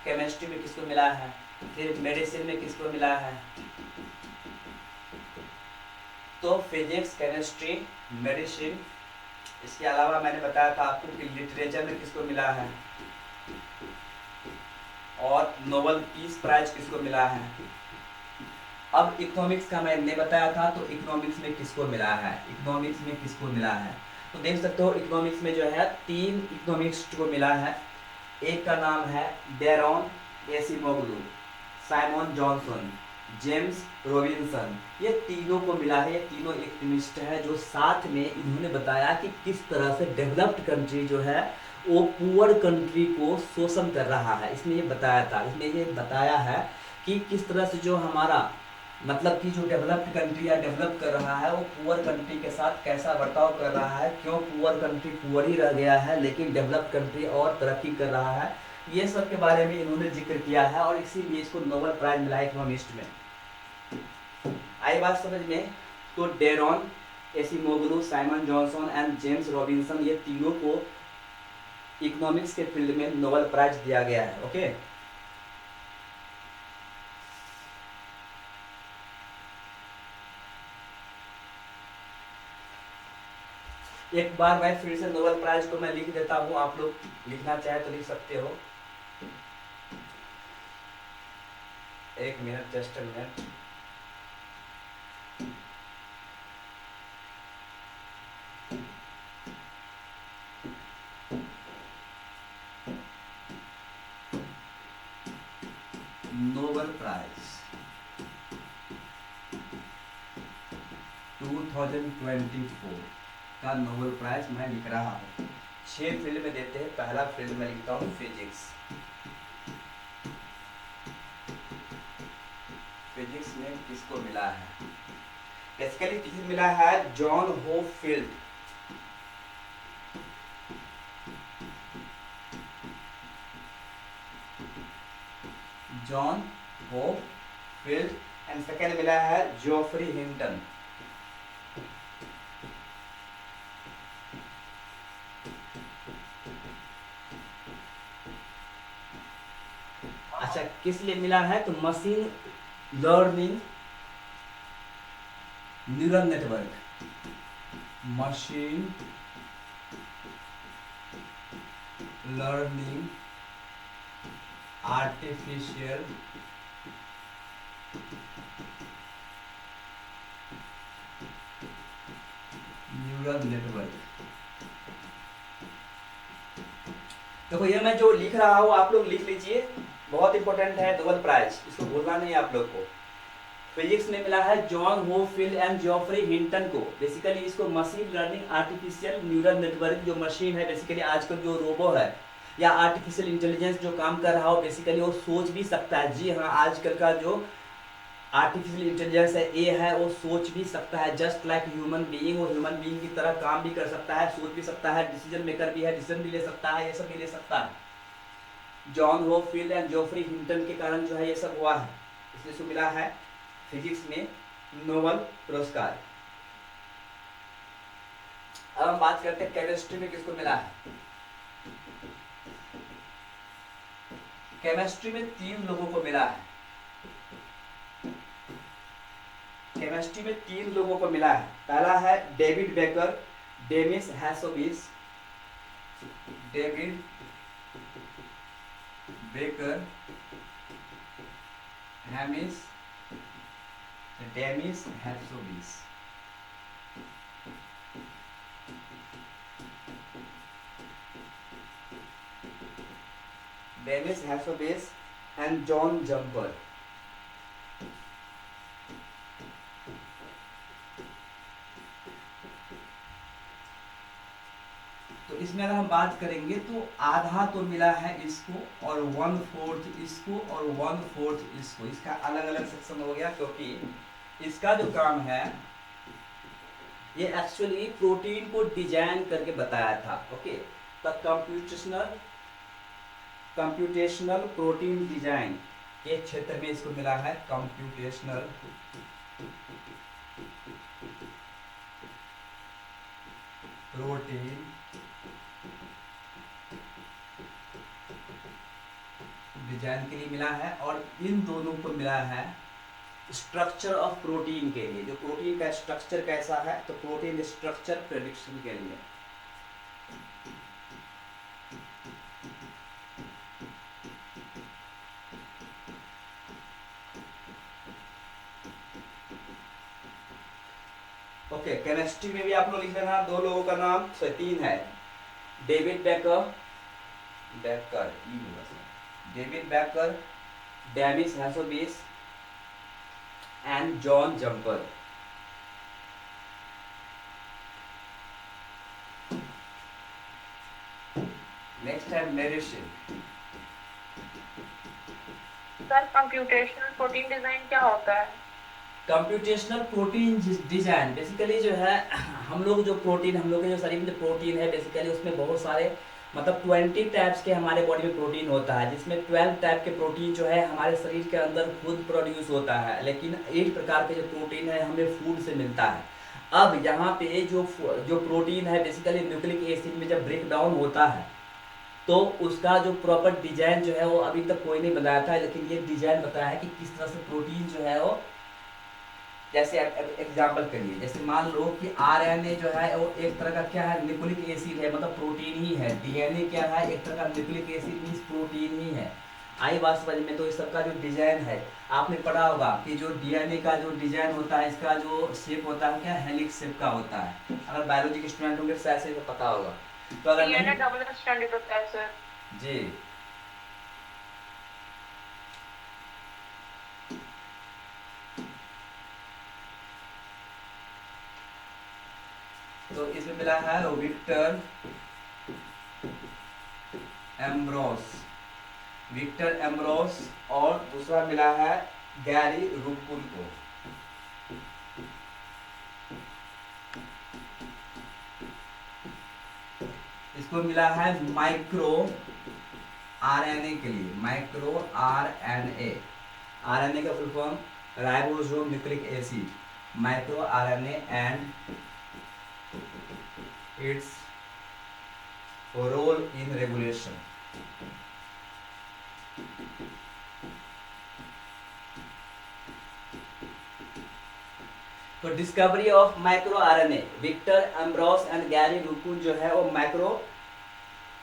केमिस्ट्री में किसको मिला है, फिर मेडिसिन में किसको मिला है। तो फिजिक्स, केमिस्ट्री, मेडिसिन, इसके अलावा मैंने बताया था आपको कि लिटरेचर में किसको मिला है, और नोबेल पीस प्राइज किसको मिला है। अब इकोनॉमिक्स का मैंने बताया था, तो इकोनॉमिक्स में किसको मिला है, इकोनॉमिक्स में किसको मिला है। तो देख सकते हो इकोनॉमिक्स में जो है 3 इकोनॉमिक्स को मिला है। एक का नाम है डेरॉन Acemoglu, Simon Johnson, James Robinson. ये तीनों को मिला है। ये तीनों इकोनॉमिस्ट है जो साथ में इन्होंने बताया कि किस तरह से डेवलप्ड कंट्री जो है वो पुअर कंट्री को शोषण कर रहा है। इसमें ये बताया था, इसमें ये बताया है कि किस तरह से जो हमारा मतलब कि जो डेवलप्ड कंट्री या डेवलप कर रहा है वो पुअर कंट्री के साथ कैसा बर्ताव कर रहा है, क्यों पुअर कंट्री पुअर ही रह गया है लेकिन डेवलप्ड कंट्री और तरक्की कर रहा है। ये सब के बारे में इन्होंने जिक्र किया है और इसीलिए इसको नोबेल प्राइज मिला इकोनॉमिस्ट में। आई बात समझ में। तो Daron Acemoglu, Simon Johnson and James Robinson, ये तीनों को इकोनॉमिक्स के फील्ड में नोबेल प्राइज दिया गया है। ओके, एक बार मैं फिर से नोबेल प्राइज को मैं लिख देता हूँ, आप लोग लिखना चाहे तो लिख सकते हो। एक minute, just a minute. Nobel prize 2024 का नोबेल प्राइज मैं लिख रहा हूँ। 6 फील्ड में देते हैं। पहला फील्ड में लिखता हूँ फिजिक्स। फिजिक्स में किसको मिला है, बेसिकली किसे मिला है, जॉन होपफील्ड। जॉन होपफील्ड। एंड सेकेंड मिला है जोफ्री हिंटन। अच्छा, किस लिए मिला है, तो machine learning neural network, machine learning artificial neural network. देखो ये मैं जो लिख रहा हूँ आप लोग लिख लीजिए, बहुत इंपॉर्टेंट है नोबेल प्राइज, इसको भूलना नहीं है आप लोग को। फिजिक्स में मिला है जॉन होपफील्ड एंड जॉफरी हिंटन को। बेसिकली इसको machine learning artificial neural network जो मशीन है, बेसिकली आजकल जो रोबो है या आर्टिफिशियल इंटेलिजेंस जो काम कर रहा हो, बेसिकली वो सोच भी सकता है। जी हाँ, आजकल का जो आर्टिफिशियल इंटेलिजेंस है ए है, वो सोच भी सकता है जस्ट लाइक ह्यूमन बीइंग। वो ह्यूमन बीइंग की तरह काम भी कर सकता है, सोच भी सकता है, डिसीजन मेकर भी है, डिसीजन भी ले सकता है, ये सब भी ले सकता है। जॉन होपफील्ड एंड जॉफरी हिंटन के कारण जो है ये सब हुआ है, इसलिए इसको मिला है फिजिक्स में नोबेल पुरस्कार। अब हम बात करते हैं केमिस्ट्री में किसको मिला है। केमिस्ट्री में 3 लोगों को मिला है। केमिस्ट्री में 3 लोगों को मिला है। पहला है David Baker, Demis Hassabis, David Baker, हेमिस Demis Hassabis. Demis Hassabis and John Jumper. तो इसमें अगर हम बात करेंगे तो आधा तो मिला है इसको और 1/4 इसको और 1/4 इसको। इसका अलग अलग सेक्शन हो गया, क्योंकि इसका जो काम है ये एक्चुअली प्रोटीन को डिजाइन करके बताया था। ओके, तो कंप्यूटेशनल प्रोटीन डिजाइन के क्षेत्र में इसको मिला है कंप्यूटेशनल प्रोटीन डिजाइन के लिए मिला है। और इन दोनों को मिला है स्ट्रक्चर ऑफ प्रोटीन के लिए, जो प्रोटीन का स्ट्रक्चर कैसा है, तो प्रोटीन स्ट्रक्चर प्रेडिक्शन के लिए। ओके, केमिस्ट्री में भी आप लोग लिख लेना 2 लोगों का नाम, 3 है। David Baker, Demis Hassabis and John Jumper. Next है medicine. Sir computational protein design क्या होता है? कंप्यूटेशनल प्रोटीन डिजाइन बेसिकली जो है, हम लोग जो प्रोटीन, हम लोग के जो शरीर में जो प्रोटीन है, बेसिकली उसमें बहुत सारे मतलब 20 टाइप्स के हमारे बॉडी में प्रोटीन होता है, जिसमें 12 टाइप के प्रोटीन जो है हमारे शरीर के अंदर खुद प्रोड्यूस होता है, लेकिन 8 प्रकार के जो प्रोटीन है हमें फूड से मिलता है। अब यहाँ पे जो प्रोटीन है बेसिकली न्यूक्लिक एसिड में जब ब्रेक डाउन होता है तो उसका जो प्रॉपर डिजाइन जो है वो अभी तक कोई नहीं बनाया था, लेकिन ये डिजाइन बताया है कि किस तरह से प्रोटीन जो है वो, जैसे एग्जाम्पल करिए, जैसे मान लो कि आरएनए जो है वो एक तरह का क्या है, न्यूक्लिक एसिड है, मतलब प्रोटीन ही है। डीएनए क्या है, एक तरह का न्यूक्लिक एसिड मींस प्रोटीन ही है। आई बात समझ में। तो इस सबका जो डिजाइन है आपने पढ़ा होगा कि जो डीएनए का जो डिजाइन होता है, इसका जो शेप होता है क्या, हेलिक्स शेप का होता है। अगर बायोलॉजी के स्टूडेंट होंगे तो ऐसे तो पता होगा। तो अगर डीएनए डबल स्ट्रैंडेड होता है सर। जी, तो इसमें मिला है विक्टर एम्ब्रोस और दूसरा मिला है गैरी रूकुल को। इसको मिला है माइक्रो आरएनए के लिए, माइक्रो आरएनए। आरएनए का full form ribosome nucleic acid, micro RNA and its role in regulation। तो discovery of micro RNA, Victor Ambros and Gary Ruvkun जो है वो माइक्रो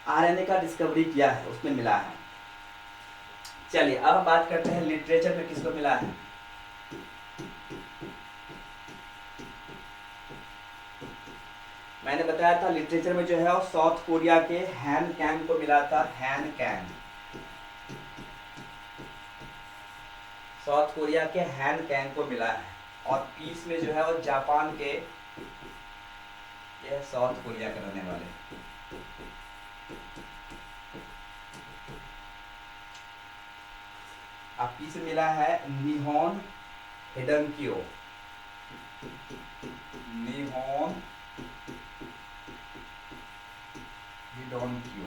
आरएनए का डिस्कवरी किया है, उसमें मिला है। चलिए अब बात करते हैं लिटरेचर में किसको मिला है। मैंने बताया था लिटरेचर में जो है वो साउथ कोरिया के हैन कैंग को मिला था। हैन कैंग साउथ कोरिया के हैन कैंग को मिला है, और पीस में जो है वो जापान के, यह साउथ कोरिया के रहने वाले। अब पीस मिला है निहोन हिडनक्यो, निहोन हिडनक्यो,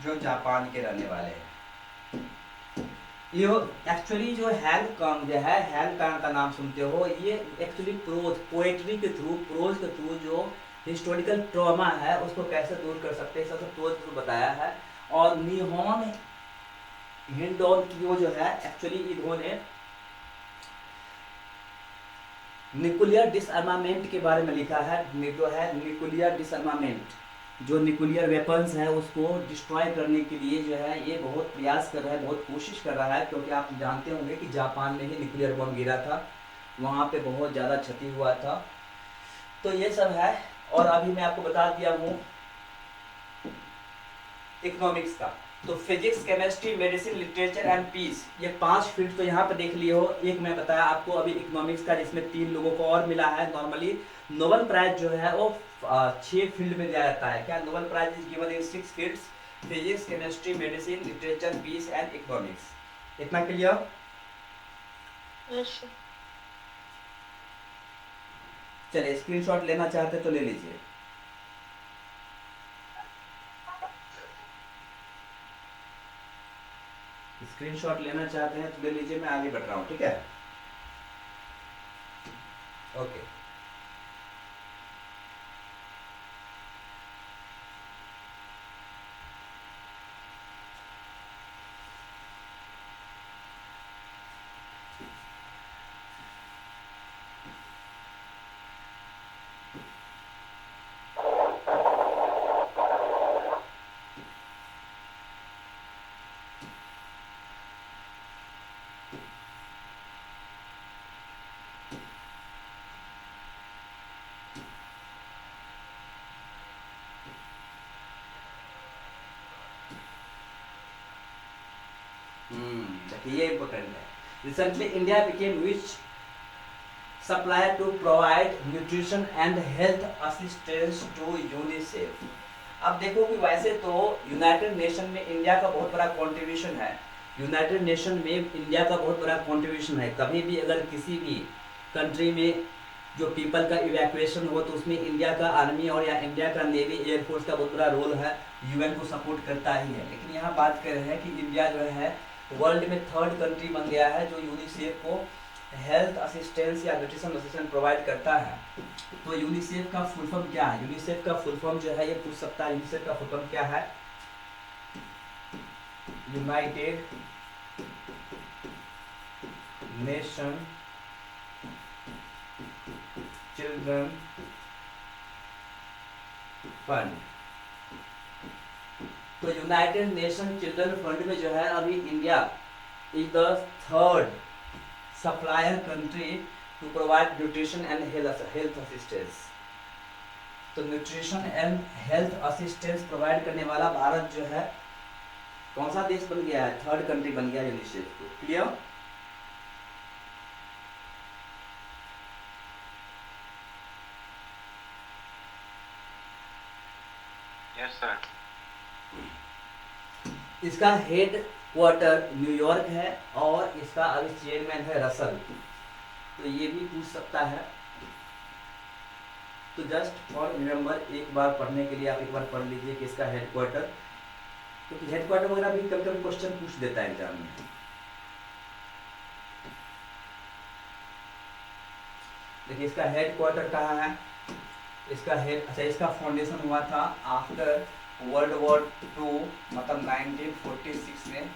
जो जापान के रहने वाले हैं। ये एक्चुअली जो हेल कांग जो है, हेल कांग का नाम सुनते हो, ये एक्चुअली पोएट्री के थ्रू, प्रोज के थ्रू जो हिस्टोरिकल ट्रॉमा है उसको कैसे दूर कर सकते हैं, सबसे प्रोज थ्रू बताया है। और निहोन हिडनक्यो जो है, एक्चुअली इन्होंने न्यूक्लियर डिसआर्मामेंट के बारे में लिखा है, जो है न्यूक्लियर डिसआर्मामेंट, जो न्यूक्लियर वेपन्स है उसको डिस्ट्रॉय करने के लिए जो है ये बहुत प्रयास कर रहा है, बहुत कोशिश कर रहा है, क्योंकि आप जानते होंगे कि जापान में ही न्यूक्लियर बम गिरा था, वहाँ पे बहुत ज़्यादा क्षति हुआ था। तो ये सब है। और अभी मैं आपको बता दिया हूँ इकोनॉमिक्स का, तो physics, chemistry, medicine, literature and peace, ये 5 फील्ड तो यहाँ पे देख लिए हो। एक मैं बताया आपको अभी इकोनॉमिक्स का, जिसमें 3 लोगों को और मिला है। नॉर्मली नोबेल प्राइज जो है वो 6 फील्ड में दिया जाता है। क्या? Nobel prize is given in 6 fields, physics, chemistry, medicine, literature, peace and economics. इतना क्लियर? यस। चलिए, स्क्रीनशॉट लेना चाहते तो ले लीजिए। स्क्रीनशॉट लेना चाहते हैं तो ले लीजिए, मैं आगे बढ़ रहा हूँ, ठीक है? ओके। देखिए ये इंपॉर्टेंट है। Recently India became rich supplier to provide nutrition and health assistance to UNICEF. अब देखो कि वैसे तो यूनाइटेड नेशन में इंडिया का बहुत बड़ा कंट्रीब्यूशन है, यूनाइटेड नेशन में इंडिया का बहुत बड़ा कंट्रीब्यूशन है। कभी भी अगर किसी भी कंट्री में जो पीपल का इवैक्यूएशन हो तो उसमें इंडिया का आर्मी और या इंडिया का नेवी, एयरफोर्स का बहुत बड़ा रोल है, यूएन को सपोर्ट करता ही है। लेकिन यहाँ बात कर रहे हैं कि इंडिया जो है वर्ल्ड में 3rd कंट्री बन गया है जो यूनिसेफ को हेल्थ असिस्टेंस या न्यूट्रिशन असिस्टेंस प्रोवाइड करता है। तो यूनिसेफ का फुल फॉर्म क्या है? यूनिसेफ का फुल फॉर्म जो है ये पूछ सकता है। यूनिसेफ का फुल फॉर्म क्या है? United Nation Children Fund. तो यूनाइटेड नेशन चिल्ड्रन फंड में जो है अभी India is the 3rd supplier country to provide nutrition and health assistance. तो nutrition and health assistance provide करने वाला भारत जो है कौन सा देश बन गया है? 3rd कंट्री बन गया यूनिसेफ को। क्लियर? Yes sir. इसका हेड क्वार्टर न्यूयॉर्क है और इसका अभी चेयरमैन है रसल। तो ये भी पूछ सकता है। तो जस्ट फॉर रिमेम्बर, एक बार पढ़ने के लिए आप एक बार पढ़ लीजिए कि इसका हेड क्वार्टर, क्योंकि हेड क्वार्टर वगैरह भी कभी कभी क्वेश्चन पूछ देता है एग्जाम में। देखिए इसका हेड क्वार्टर कहाँ है? इसका हेड, अच्छा, इसका फाउंडेशन हुआ था आफ्टर वर्ल्ड वॉर 2, मतलब 1946 में।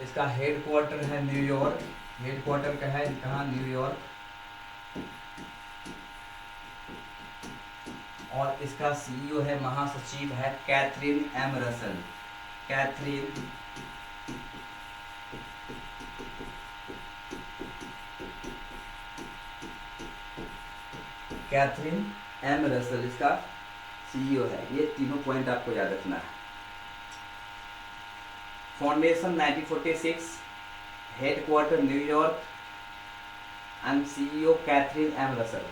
इसका हेड क्वार्टर है न्यूयॉर्क। हेड क्वार्टर का है कहाँ? न्यूयॉर्क। और इसका सीईओ है, महासचिव है Catherine M Russell. Catherine M Russell इसका सीईओ है। ये तीनों पॉइंट आपको याद रखना है। Foundation 1946, headquarter New York, and CEO Catherine M Russell.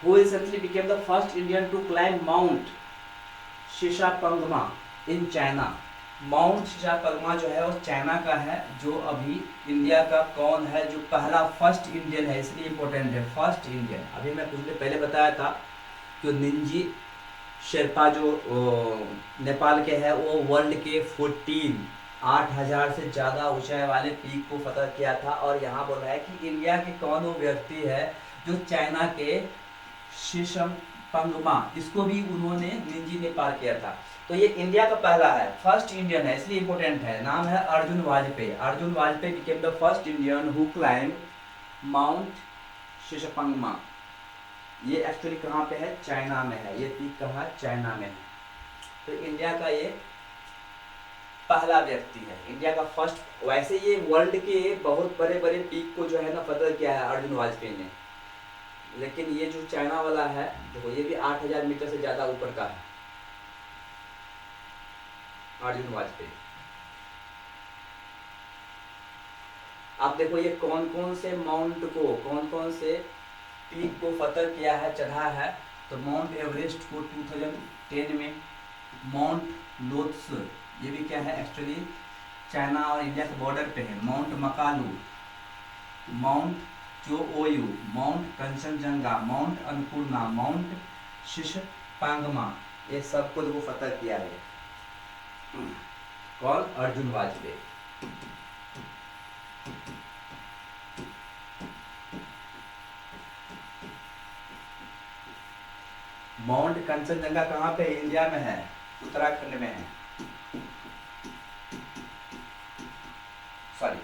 Who recently became the first Indian to climb Mount Shishapangma in China? Mount Shishapangma जो है वो चाइना का है। जो अभी इंडिया का कौन है जो पहला फर्स्ट इंडियन है, इसलिए इम्पोर्टेंट है फर्स्ट इंडियन। अभी मैं कुछ देर पहले बताया था कि निंजी शेरपा जो नेपाल के है वो वर्ल्ड के 8,000 से ज़्यादा ऊंचाई वाले पीक को फतह किया था। और यहाँ बोल रहा है कि इंडिया के कौन वो व्यक्ति है जो चाइना के शिशपंगमा, इसको भी उन्होंने निंजी ने पार किया था। तो ये इंडिया का पहला है, फर्स्ट इंडियन है, इसलिए इम्पोर्टेंट है। नाम है Arjun Vajpayee. Arjun Vajpayee became the first Indian who climb Mount Shishapangma. ये एक्चुअली कहाँ पे है? चाइना में है। ये पीक कहाँ? चाइना में है। तो इंडिया का ये पहला व्यक्ति है, इंडिया का फर्स्ट। वैसे ये वर्ल्ड के बहुत बड़े बड़े पीक को जो है ना फतह किया है अर्जुन वाजपेयी ने, लेकिन ये जो चाइना वाला है देखो ये भी 8,000 मीटर से ज्यादा ऊपर का है अर्जुन वाजपेयी। आप देखो ये कौन कौन से माउंट को, कौन कौन से पीक को फतह किया है, चढ़ा है। तो माउंट एवरेस्ट को 2010 में, माउंट लोत्स ये भी क्या है एक्चुअली चाइना और इंडिया के बॉर्डर पे है, Mount Makalu, Mount Cho Oyu, Mount Kanchenjunga, Mount Annapurna, Mount Shishapangma, ये सब कुछ वो फतह किया है। कौन? अर्जुन वाजपेयी। माउंट कंचनजंगा कहाँ पे? इंडिया में है, उत्तराखंड में है। सॉरी,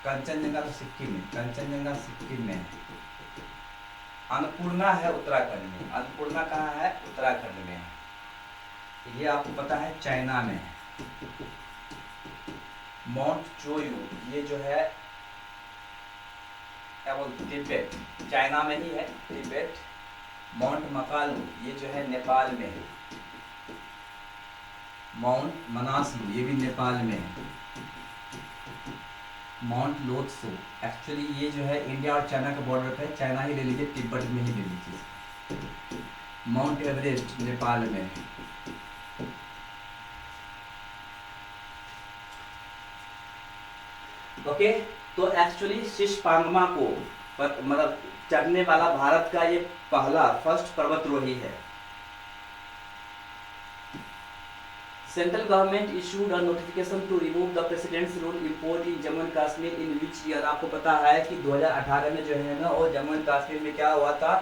कंचनजंगा तो सिक्किम में, कंचनजंगा सिक्किम में है। अन्नपूर्णा है उत्तराखंड में। अन्नपूर्णा कहाँ है? उत्तराखंड में है। ये आपको पता है चाइना में है। माउंट चोयू ये जो है क्या बोलते, तिब्बत, चाइना में ही है, तिब्बत। माउंट मकालू ये जो है नेपाल में है। माउंट मनासलू ये भी नेपाल में है। माउंट लोत्सो एक्चुअली ये जो है इंडिया और चाइना के बॉर्डर पे, चाइना ही ले लीजिए, तिब्बत में ही ले लीजिए। माउंट एवरेस्ट नेपाल में है। ओके, तो एक्चुअली शिशपांगमा को मतलब चढ़ने वाला भारत का ये पहला फर्स्ट पर्वतरोही है। Central government issued a notification to remove the president's rule impose in Jammu and Kashmir in which year. आपको पता है कि 2018 में जो है ना वो जम्मू एंड कश्मीर में क्या हुआ था,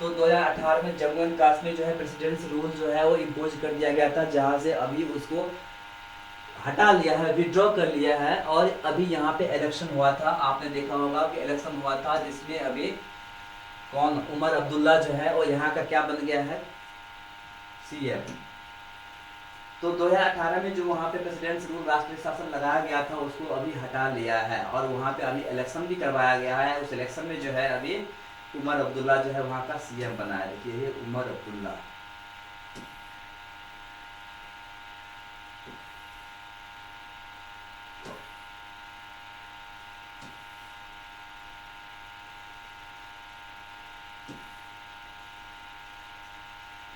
तो 2018 में जम्मू एंड कश्मीर जो है प्रेसिडेंट्स रूल जो है वो इम्पोज कर दिया गया था, जहाँ से अभी उसको हटा लिया है, विड्रॉ कर लिया है। और अभी यहाँ पे इलेक्शन हुआ था, आपने देखा होगा कि इलेक्शन हुआ था जिसमें अभी कौन, उमर अब्दुल्ला जो है वो यहाँ का क्या बन गया है, सीएम। तो 2018 में जो वहाँ पे प्रेसिडेंट्स रूल राष्ट्रीय शासन लगाया गया था उसको अभी हटा लिया है, और वहाँ पे अभी इलेक्शन भी करवाया गया है। उस इलेक्शन में जो है अभी उमर अब्दुल्ला जो है वहाँ का सीएम बना है। देखिए ये उमर अब्दुल्ला।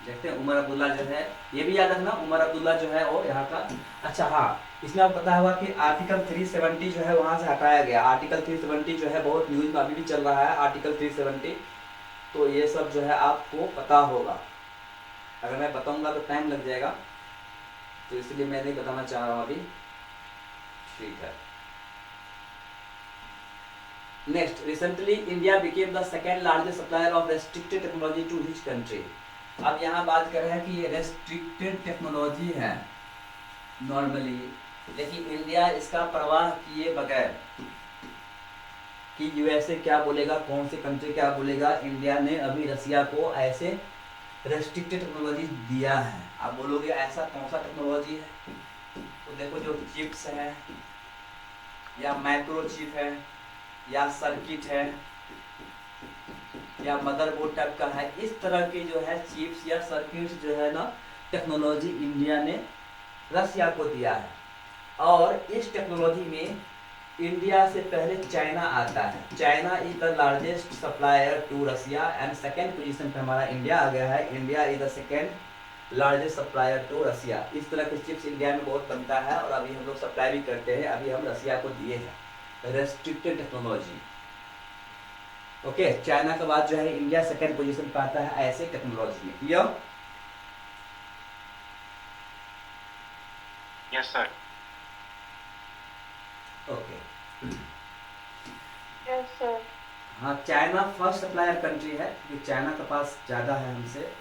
देखते हैं उमर अब्दुल्ला जो है, ये भी याद रखना उमर अब्दुल्ला जो है वो यहाँ का। अच्छा हाँ, इसमें आपको पता होगा कि आर्टिकल 370 जो है वहाँ से हटाया गया। आर्टिकल 370 जो है बहुत न्यूज में अभी भी चल रहा है, आर्टिकल 370। तो ये सब जो है आपको पता होगा, अगर मैं बताऊंगा तो टाइम लग जाएगा, तो इसलिए मैं नहीं बताना चाह रहा हूँ अभी। ठीक है, next, recently India became the second largest supplier of restricted technology to which country. अब यहाँ बात कर रहे हैं कि ये रेस्ट्रिक्टेड टेक्नोलॉजी है नॉर्मली, लेकिन इंडिया इसका परवाह किए बगैर कि यूएसए क्या बोलेगा, कौन सी कंट्री क्या बोलेगा, इंडिया ने अभी रसिया को ऐसे रेस्ट्रिक्टेड टेक्नोलॉजी दिया है। आप बोलोगे ऐसा कौन सा टेक्नोलॉजी है, तो देखो जो चिप्स है, या माइक्रोचिप है या सर्किट है या मदरबोर्ड टाइप का है, इस तरह के जो है चिप्स या सर्किट्स जो है ना टेक्नोलॉजी इंडिया ने रसिया को दिया है। और इस टेक्नोलॉजी में इंडिया से पहले चाइना आता है। China is the largest supplier to Russia and second position पे हमारा इंडिया आ गया है। India is the second largest supplier to Russia. इस तरह के चिप्स इंडिया में बहुत बनता है और अभी हम लोग सप्लाई भी करते हैं। अभी हम रसिया को दिए हैं रेस्ट्रिक्टेड टेक्नोलॉजी। ओके, चाइना के बाद जो है इंडिया सेकेंड पोजीशन पे आता है ऐसे टेक्नोलॉजी में। Clear? Yes sir. Okay, yes sir. हाँ, चाइना फर्स्ट सप्लायर कंट्री है क्योंकि चाइना के पास ज़्यादा है हमसे।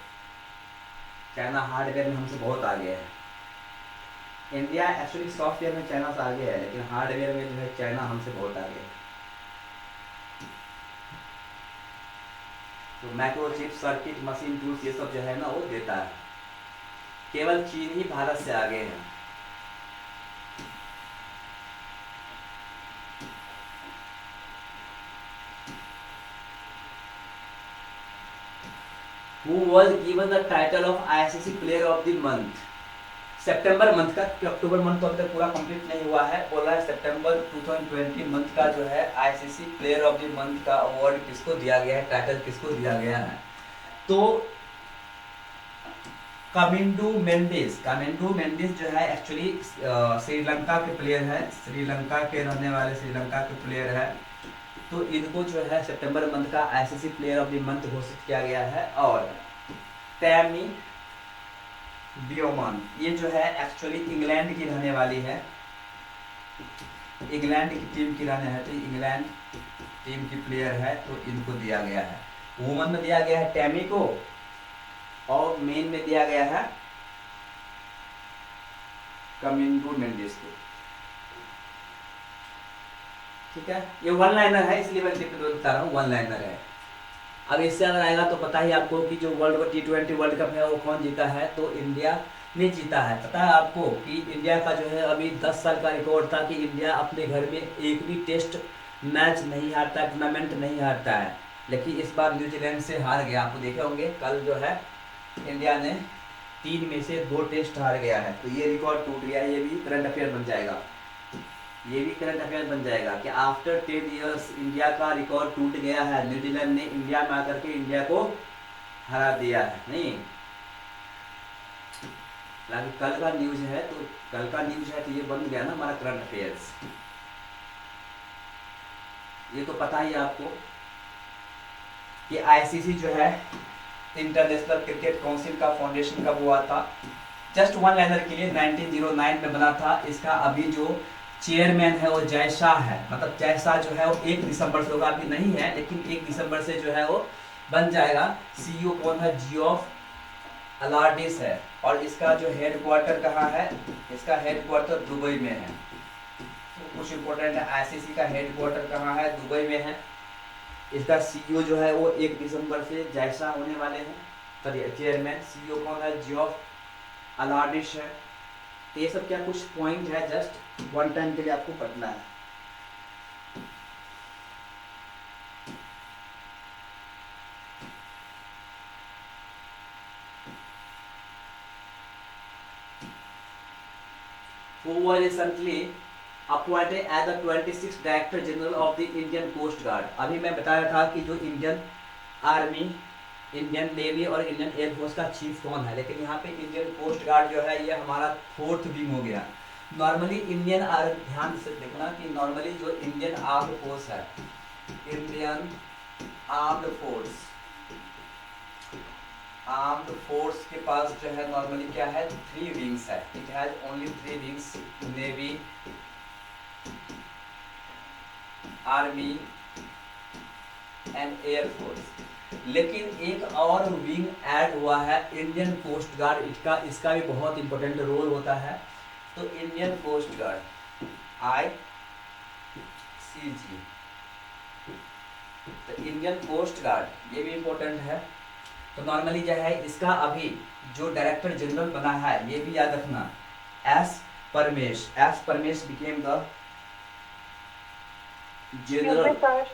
चाइना हार्डवेयर में हमसे बहुत आगे है। इंडिया एक्चुअली सॉफ्टवेयर में चाइना से आगे है, लेकिन हार्डवेयर में जो है चाइना हमसे बहुत आगे है। तो माइक्रोचिप, सर्किट, मशीन टूल्स ये सब जो है ना वो देता है। केवल चीन ही भारत से आगे है। Who was given the title of ICC Player of the Month? September month का, अक्टूबर मंथ तो अभी तक पूरा कंप्लीट नहीं हुआ है। बोल रहा है सितंबर 2020 मंथ का जो है ICC player of the month का अवार्ड किसको दिया गया है, टाइटल किसको दिया गया है? तो कामिंडू मेंडिस जो है एक्चुअली श्रीलंका के प्लेयर है। श्रीलंका के रहने वाले श्रीलंका के प्लेयर है। तो इनको जो है सितंबर मंथ का ICC player of the month घोषित किया गया है। और टैमी बियोमान ये जो है एक्चुअली इंग्लैंड की रहने वाली है। इंग्लैंड की टीम की रहने है, तो इंग्लैंड टीम की प्लेयर है, तो इनको दिया गया है। वुमन में दिया गया है टैमी को और मेन में दिया गया है कामिंडू मेंडिस को। ठीक है, ये वन लाइनर है इसलिए मैं बता रहा हूँ, वन लाइनर है। अब इससे अगर आएगा तो पता ही आपको कि जो वर्ल्ड T20 वर्ल्ड कप है वो कौन जीता है, तो इंडिया ने जीता है। पता है आपको कि इंडिया का जो है अभी 10 साल का रिकॉर्ड था कि इंडिया अपने घर में एक भी टेस्ट मैच नहीं हारता है, टूर्नामेंट नहीं हारता है। लेकिन इस बार न्यूजीलैंड से हार गया। आपको देखे होंगे कल जो है इंडिया ने 3 में से 2 टेस्ट हार गया है, तो ये रिकॉर्ड टूट गया। ये भी करंट अफेयर बन जाएगा, ये भी करंट अफेयर बन जाएगा कि आफ्टर 10 इयर्स इंडिया का रिकॉर्ड टूट गया है। न्यूजीलैंड ने इंडिया में आकर के इंडिया को हरा दिया है। नहीं, कल का न्यूज है, तो कल का न्यूज है तो ये बन गया ना हमारा करंट अफेयर्स। ये तो पता ही आपको कि आईसीसी जो है इंटरनेशनल क्रिकेट काउंसिल का फाउंडेशन कब हुआ था? जस्ट वन लाइनर के लिए 1909 में बना था। इसका अभी जो चेयरमैन है वो जय शाह है। मतलब जय शाह जो है वो 1 दिसंबर से होगा, अभी नहीं है लेकिन 1 दिसंबर से जो है वो बन जाएगा। सीईओ कौन है? जियोफ अलार्डिस है। और इसका जो हेडक्वार्टर कहाँ है? इसका हेडक्वार्टर दुबई में है। तो कुछ इंपॉर्टेंट है, आईसीसी का हेडक्वार्टर कहाँ है? दुबई में है। इसका सीईओ जो है वो 1 दिसंबर से जय शाह होने वाले हैं। चेयरमैन सीईओ कौन है? जियोफ अलार्डिस है। तो ये सब क्या कुछ पॉइंट है, जस्ट वन टाइम के लिए आपको पढ़ना है। Who was recently appointed as the 26th Director General of the Indian Coast Guard? अभी मैं बताया था कि जो इंडियन आर्मी, इंडियन नेवी और इंडियन एयरफोर्स का चीफ कौन है, लेकिन यहाँ पे इंडियन कोस्ट गार्ड जो है ये हमारा 4th विंग हो गया। नॉर्मली इंडियन आर्मी, ध्यान से देखना कि नॉर्मली जो इंडियन आर्म्ड फोर्स है, इंडियन आर्म्ड फोर्स के पास जो है नॉर्मली क्या है? 3 विंग्स है। It has only 3 wings, navy, army and air force. लेकिन एक और विंग ऐड हुआ है, इंडियन कोस्ट गार्ड। इसका भी बहुत इंपॉर्टेंट रोल होता है। तो इंडियन कोस्ट गार्ड ICG, तो इंडियन कोस्ट गार्ड ये भी इंपॉर्टेंट है। तो नॉर्मली जो है इसका अभी जो डायरेक्टर जनरल बना है, ये भी याद रखना, S Paramesh became the general UP sir.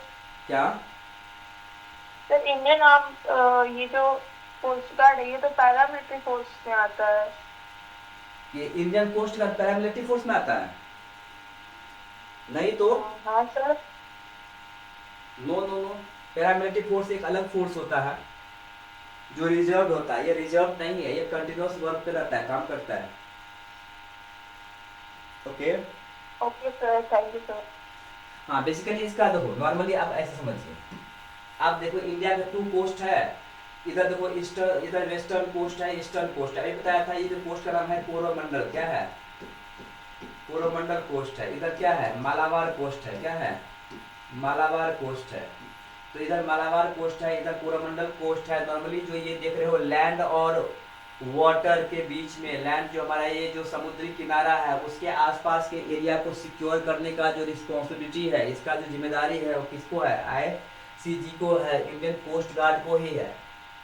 क्या? सर इंडियन आर्म ये जो कोस्ट गार्ड है ये तो पैरामिलिट्री फोर्स में आता है। ये Indian coast guard paramilitary force में आता है? नहीं तो हाँ sir. No no no, paramilitary force एक अलग फोर्स होता है जो रिजर्व होता है। ये रिजर्व नहीं है, ये कंटिन्यूअस वर्क पे रहता है, काम करता है। Okay okay sir, thank you sir. हाँ, बेसिकली इसका देखो, नॉर्मली आप ऐसे समझिए। आप देखो इंडिया के 2 कोस्ट है, इधर देखो ईस्टर्न, इधर वेस्टर्न कोस्ट है, ईस्टर्न कोस्ट है। अभी बताया था ये जो कोस्ट का नाम है कोरोमंडल। क्या है? कोरोमंडल कोस्ट है। इधर क्या है? मालाबार कोस्ट है। क्या है? मालाबार कोस्ट है। तो इधर मालाबार कोस्ट है, इधर कोरोमंडल कोस्ट है। नॉर्मली जो ये देख रहे हो लैंड और वाटर के बीच में, लैंड जो हमारा ये जो समुद्री किनारा है उसके आसपास के एरिया को सिक्योर करने का जो रिस्पॉन्सिबिलिटी है, इसका जो जिम्मेदारी है वो किसको है? ICG को है, इंडियन कोस्ट गार्ड को ही है।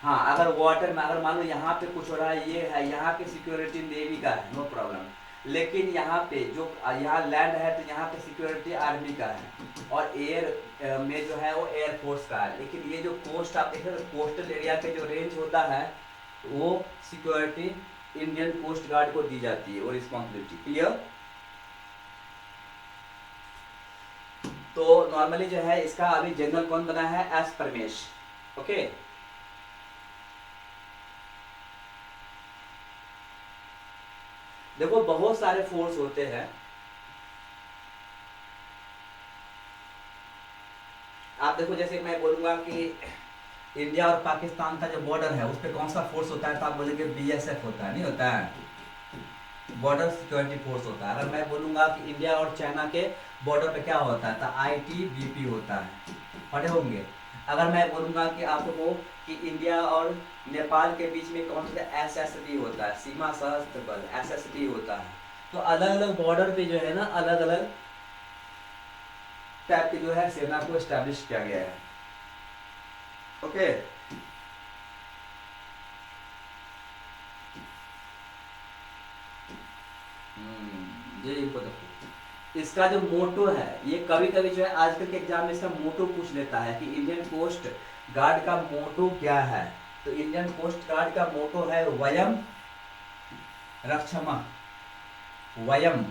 हाँ, अगर वाटर में अगर मान लो यहाँ पे कुछ हो रहा है, ये है यहाँ की सिक्योरिटी नेवी का है, नो प्रॉब्लम। लेकिन यहाँ पे जो यहाँ लैंड है तो यहाँ पे सिक्योरिटी आर्मी का है, और एयर में जो है वो एयर फोर्स का है। लेकिन ये जो कोस्ट आप देख रहे हो, कोस्टल एरिया के जो रेंज होता है वो सिक्योरिटी इंडियन कोस्ट गार्ड को दी जाती है, वो रिस्पॉन्सिबिलिटी। क्लियर? तो नॉर्मली जो है इसका अभी जनरल कौन बना है? एस परमेश। ओके, देखो बहुत सारे फोर्स होते हैं। आप देखो, जैसे मैं बोलूंगा कि इंडिया और पाकिस्तान का जो बॉर्डर है उस पर कौन सा फोर्स होता है, तो आप बोलेंगे BSF होता है। नहीं होता है, बॉर्डर सिक्योरिटी फोर्स होता है। अगर मैं बोलूंगा कि इंडिया और चाइना के बॉर्डर पे क्या होता है, तो ITBP होता है। पढ़े होंगे। अगर मैं बोलूंगा कि आपको कि इंडिया और नेपाल के बीच में कौन सा SSB होता है, सीमा सशस्त्र बल, SSB होता है। तो अलग अलग बॉर्डर पे जो है ना, अलग अलग टाइप की जो है सेना को एस्टैब्लिश किया गया है। ओके, ये इनको देखो, इसका जो मोटो है, ये कभी कभी जो है आजकल के एग्जाम में इसका मोटो पूछ लेता है कि इंडियन कोस्ट गार्ड का मोटो क्या है। तो इंडियन कोस्ट गार्ड का मोटो है वयम रक्षमा। वयम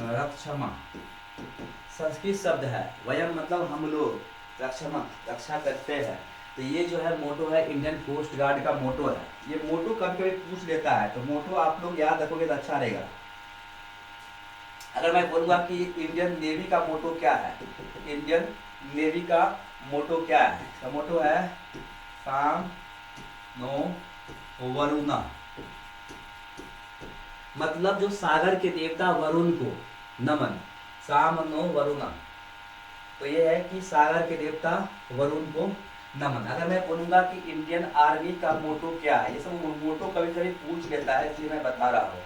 रक्षमा संस्कृत शब्द है। वयम मतलब हम लोग, रक्षमा रक्षा करते हैं। तो ये जो है मोटो है, इंडियन कोस्ट गार्ड का मोटो है। ये मोटो कभी कभी पूछ लेता है, तो मोटो आप लोग याद रखोगे तो अच्छा रहेगा। अगर मैं बोलूंगा कि इंडियन नेवी का मोटो क्या है, इंडियन नेवी का मोटो क्या है, इसका मोटो है साम नो वरुणा। मतलब जो सागर के देवता वरुण को नमन, साम नो वरुणा। तो ये है कि सागर के देवता वरुण को नमन। अगर मैं बोलूंगा कि इंडियन आर्मी का मोटो क्या है, ये सब मोटो कभी कभी पूछ लेता है, इसलिए मैं बता रहा हूँ।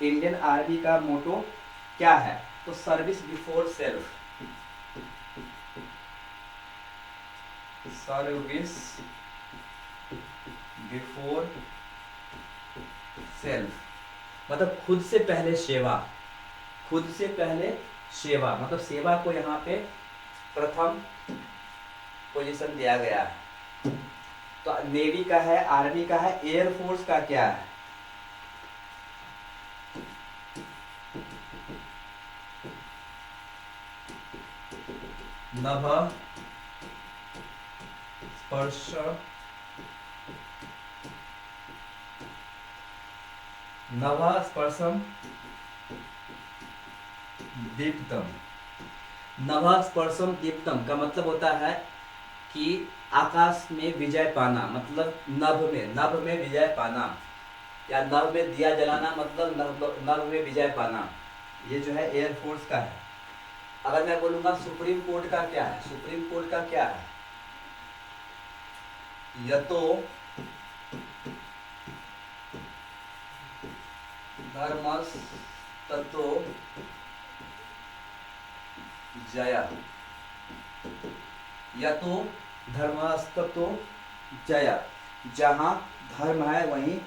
इंडियन आर्मी का मोटो क्या है, तो service before self. Service before self मतलब खुद से पहले सेवा। खुद से पहले सेवा मतलब सेवा को यहाँ पे प्रथम पोजीशन दिया गया है। तो नेवी का है, आर्मी का है, एयर फोर्स का क्या है? नभ स्पर्श नभ स्पर्शम दीप्तम। नभ स्पर्शम दीप्तम का मतलब होता है कि आकाश में विजय पाना, मतलब नभ में विजय पाना, या नभ में दिया जलाना, मतलब नभ में विजय पाना। ये जो है एयर फोर्स का है। अगर मैं बोलूंगा सुप्रीम कोर्ट का क्या है, सुप्रीम कोर्ट का क्या है? यतो धर्मस्ततो जया। यतो धर्मस्ततो जया, जहां धर्म है वहीं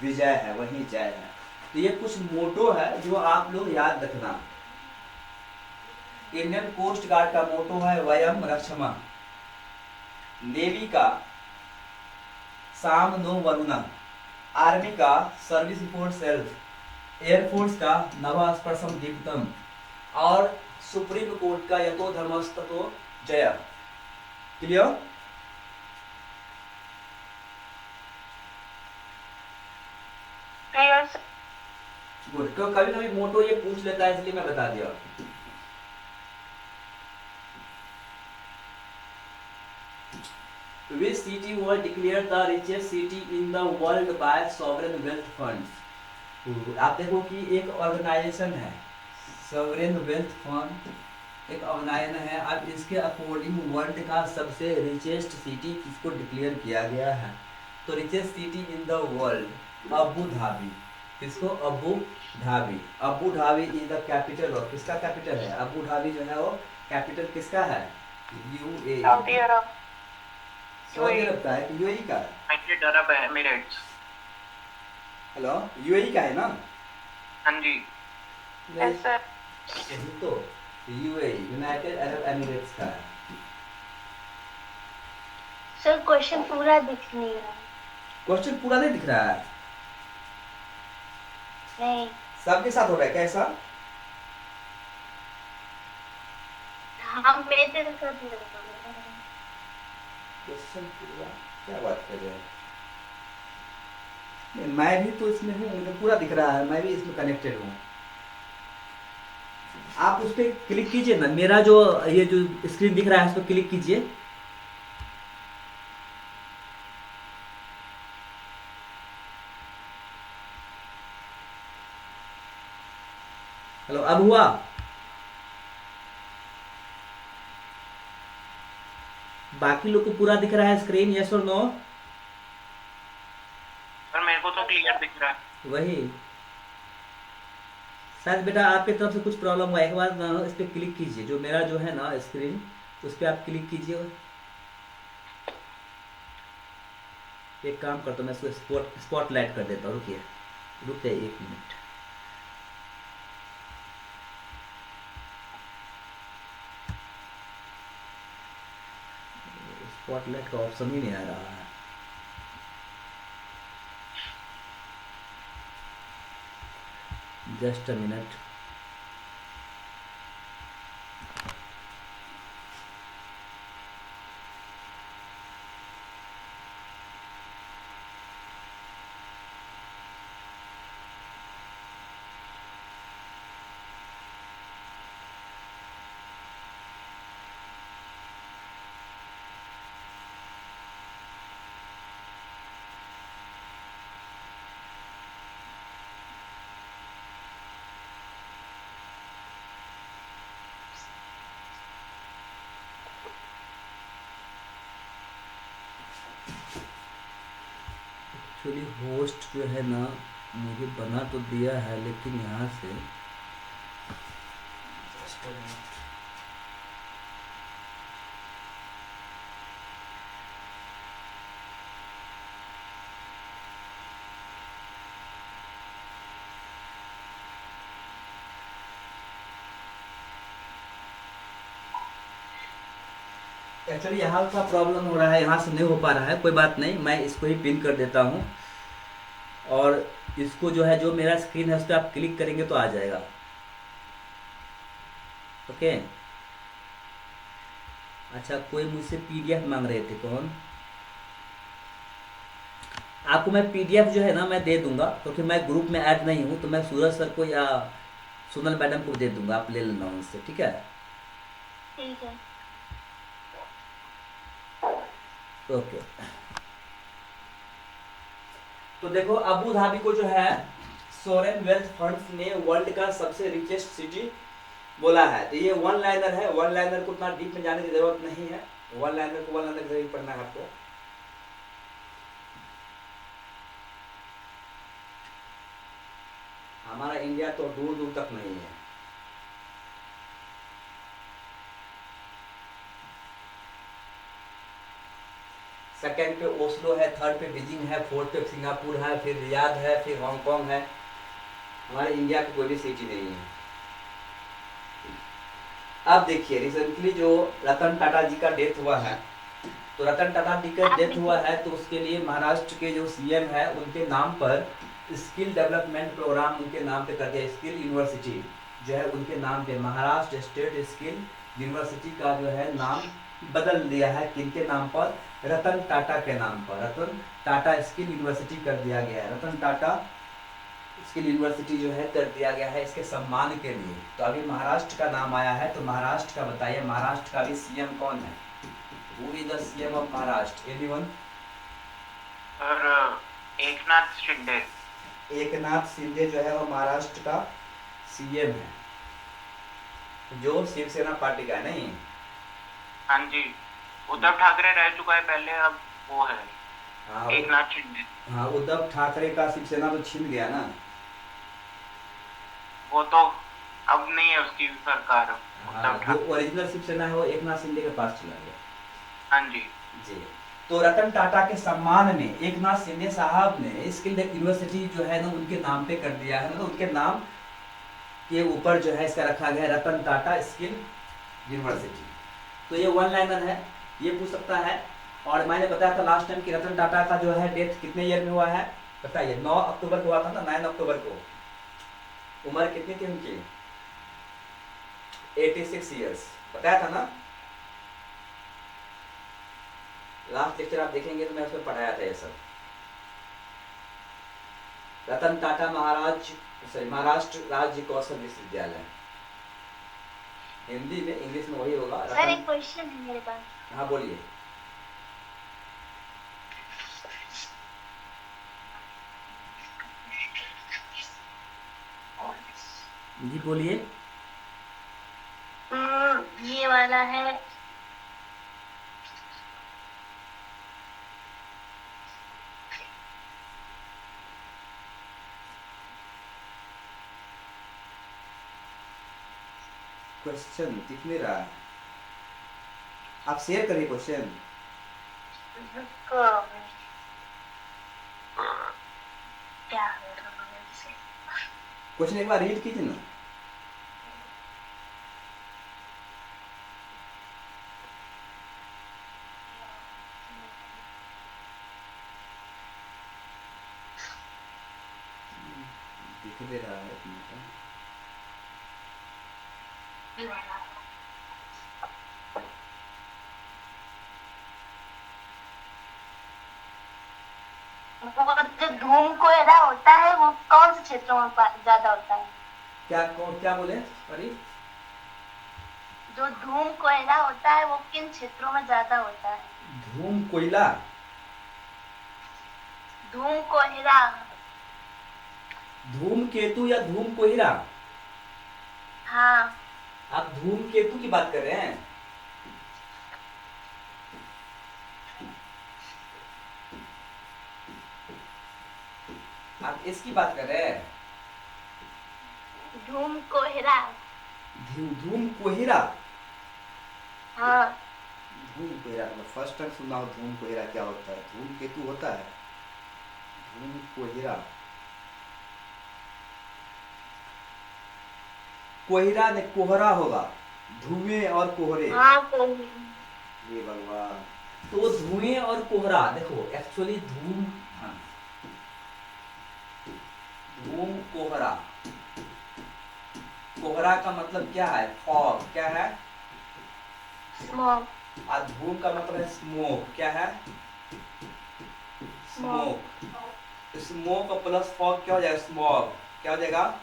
विजय है, वहीं जय है। तो ये कुछ मोटो है जो आप लोग याद रखना। इंडियन कोस्ट गार्ड का मोटो है वयम रक्षमा, नेवी का साम नो वरुणा, आर्मी का सर्विस फॉर सेल्फ, एयरफोर्स का नवा स्पर्शम दीप्तम और सुप्रीम कोर्ट का यतो धर्मस्ततो जय। क्लियर? Clear sir. गुड। तो कभी कभी मोटो ये पूछ लेता है इसलिए मैं बता दिया। Which city was declared the richest city in the world by sovereign wealth funds? आप देखो कि एक ऑर्गेनाइजेशन है sovereign wealth fund, एक ऑर्गेनाइजेशन है। अब इसके अकॉर्डिंग वर्ल्ड का सबसे रिचेस्ट सिटी किसको डिक्लेयर किया गया है? तो richest city in the world Abu Dhabi. किसको? Abu Dhabi. Abu Dhabi is the capital of, किसका कैपिटल है? अबू धाबी जो है वो कैपिटल किसका है? UAE. Saudi Arab. Saudi Arab का है कि यूएई का है? United Arab Emirates. Hello, UAE का है ना? हाँ जी। Yes sir. यही तो, यूएई यूनाइटेड अरब एमिरेट्स का है। सर क्वेश्चन पूरा दिख नहीं रहा। क्वेश्चन पूरा नहीं दिख रहा है? नहीं। सबके साथ हो रहा है कैसा? हाँ मेरे साथ नहीं हो रहा। क्वेश्चन पूरा क्या बात कर रहे हैं? नहीं, मैं भी तो इसमें हूँ, मुझे पूरा दिख रहा है, मैं भी इसमें कनेक्टेड हूँ। आप उस पर क्लिक कीजिए ना, मेरा जो ये जो स्क्रीन दिख रहा है उस पर क्लिक कीजिए। हेलो, अब हुआ? बाकी लोग को पूरा दिख रहा है स्क्रीन? यस और नो? सर मेरे को तो क्लियर दिख रहा है। वही शायद बेटा आपकी तरफ से कुछ प्रॉब्लम हुआ। एक बार ना इस पर क्लिक कीजिए, जो मेरा जो है ना स्क्रीन, उस पर आप क्लिक कीजिए। एक काम करता हूँ, मैं इसको स्पॉटलाइट कर देता हूँ। रुकिए 1 मिनट। स्पॉटलाइट का ऑप्शन ही नहीं आ रहा है। Just a minute. Actually host जो है ना मुझे बना तो दिया है, लेकिन यहाँ से एक्चुअली यहाँ का प्रॉब्लम हो रहा है, यहाँ से नहीं हो पा रहा है। कोई बात नहीं, मैं इसको ही पिन कर देता हूँ और इसको जो है, जो मेरा स्क्रीन है उस पर आप क्लिक करेंगे तो आ जाएगा। ओके। अच्छा, कोई मुझसे पीडीएफ मांग रहे थे, कौन? आपको मैं पीडीएफ जो है ना मैं दे दूंगा, क्योंकि मैं ग्रुप में ऐड नहीं हूँ, तो मैं सूरज सर को या सोनल मैडम को दे दूंगा, आप ले लेना उनसे। ठीक है? ठीक है। ओके। तो देखो, अबू धाबी को जो है सोरेन वेल्थ फंड्स ने वर्ल्ड का सबसे रिचेस्ट सिटी बोला है। तो ये वन लाइनर है, वन लाइनर को उतना डीप में जाने की जरूरत नहीं है। वन लाइनर को वन लाइनर जरूर पढ़ना है आपको। हमारा इंडिया तो दूर दूर तक नहीं है। सेकंड पे ओस्लो है, थर्ड पे बीजिंग है, फोर्थ पे सिंगापुर है, फिर रियाद है, फिर हांगकांग है। हमारे इंडिया की कोई भी सिटी नहीं है। अब देखिए रिसेंटली जो रतन टाटा जी का डेथ हुआ है, तो रतन टाटा जी का डेथ हुआ है तो उसके लिए महाराष्ट्र के जो सीएम है उनके नाम पर स्किल डेवलपमेंट प्रोग्राम उनके नाम पे कर दिया। स्किल यूनिवर्सिटी जो है उनके नाम पे, महाराष्ट्र स्टेट स्किल यूनिवर्सिटी का जो है नाम बदल दिया है। किनके नाम पर? रतन टाटा के नाम पर। रतन टाटा स्किल यूनिवर्सिटी कर दिया गया है। रतन टाटा स्किल यूनिवर्सिटी जो है कर दिया गया है इसके सम्मान के लिए। तो अभी महाराष्ट्र का नाम आया है, तो महाराष्ट्र का बताइए, महाराष्ट्र का भी सीएम कौन है? Who is the CM of Maharashtra? Anyone? और एकनाथ शिंदे। एकनाथ शिंदे जो है वो महाराष्ट्र का सीएम है, जो शिवसेना पार्टी का है। नहीं? हाँ जी, उद्धव ठाकरे रह चुका है पहले, अब वो है हाँ, एकनाथ शिंदे। हाँ, उद्धव ठाकरे का शिवसेना तो छिन गया ना। वो तो अब नहीं है उसकी सरकार। हाँ, जो ओरिजिनल शिवसेना है वो एकनाथ शिंदे के पास चला गया। हाँ जी जी। तो रतन टाटा के सम्मान में एकनाथ शिंदे साहब ने स्किल यूनिवर्सिटी जो है ना उनके नाम पे कर दिया है, मतलब उनके नाम के ऊपर जो है इसका रखा गया है रतन टाटा स्किल यूनिवर्सिटी। तो ये वन लाइनर है, ये पूछ सकता है। और मैंने बताया था लास्ट टाइम कि रतन टाटा का जो है डेथ कितने ईयर में हुआ है बताइए? 9 अक्टूबर को हुआ था ना, 9 अक्टूबर को। उम्र कितनी थी उनकी? 86 ईयर्स, बताया था ना। लास्ट लेक्चर आप देखेंगे तो मैं उसमें पढ़ाया था ये सब। रतन टाटा महाराष्ट्र राज्य कौशल विश्वविद्यालय, हिंदी में, इंग्लिश में वही होगा। सर एक क्वेश्चन है मेरे पास। हाँ बोलिए। जी बोलिए। ये वाला है, क्वेश्चन दिख नहीं रहा है, आप शेयर करिए क्वेश्चन। क्या क्वेश्चन एक बार रीड कीजिए ना। दिख दे रहा है एक मिनट। वो जो धूम कोहरा होता है वो कौन से क्षेत्रों में ज्यादा होता है? क्या बोले? सॉरी। जो धूम कोहरा होता है वो किन क्षेत्रों में ज्यादा होता है? धूम कोयला? धूम कोहरा। धूम केतु या धूम कोहिरा? हाँ। आप धूम केतु की बात कर रहे हैं? आप इसकी बात कर रहे हैं? धूम कोहरा। धूम कोहिरा? हाँ। धूम कोहिरा मतलब फर्स्ट टाइम सुना हो। धूम कोहिरा क्या होता है? धूम केतु होता है, धूम कोहिरा। कोहिरा ने कोहरा होगा, धुएं और कोहरे। हाँ ये भगवान। तो धुएं और कोहरा देखो एक्चुअली धूम, हाँ, धूम कोहरा। कोहरा का मतलब क्या है? फॉग। क्या है? स्मोक। और धूम का मतलब है स्मोक। क्या है? स्मोक। स्मोक प्लस फॉग क्या हो जाएगा? स्मॉग। क्या हो जाएगा?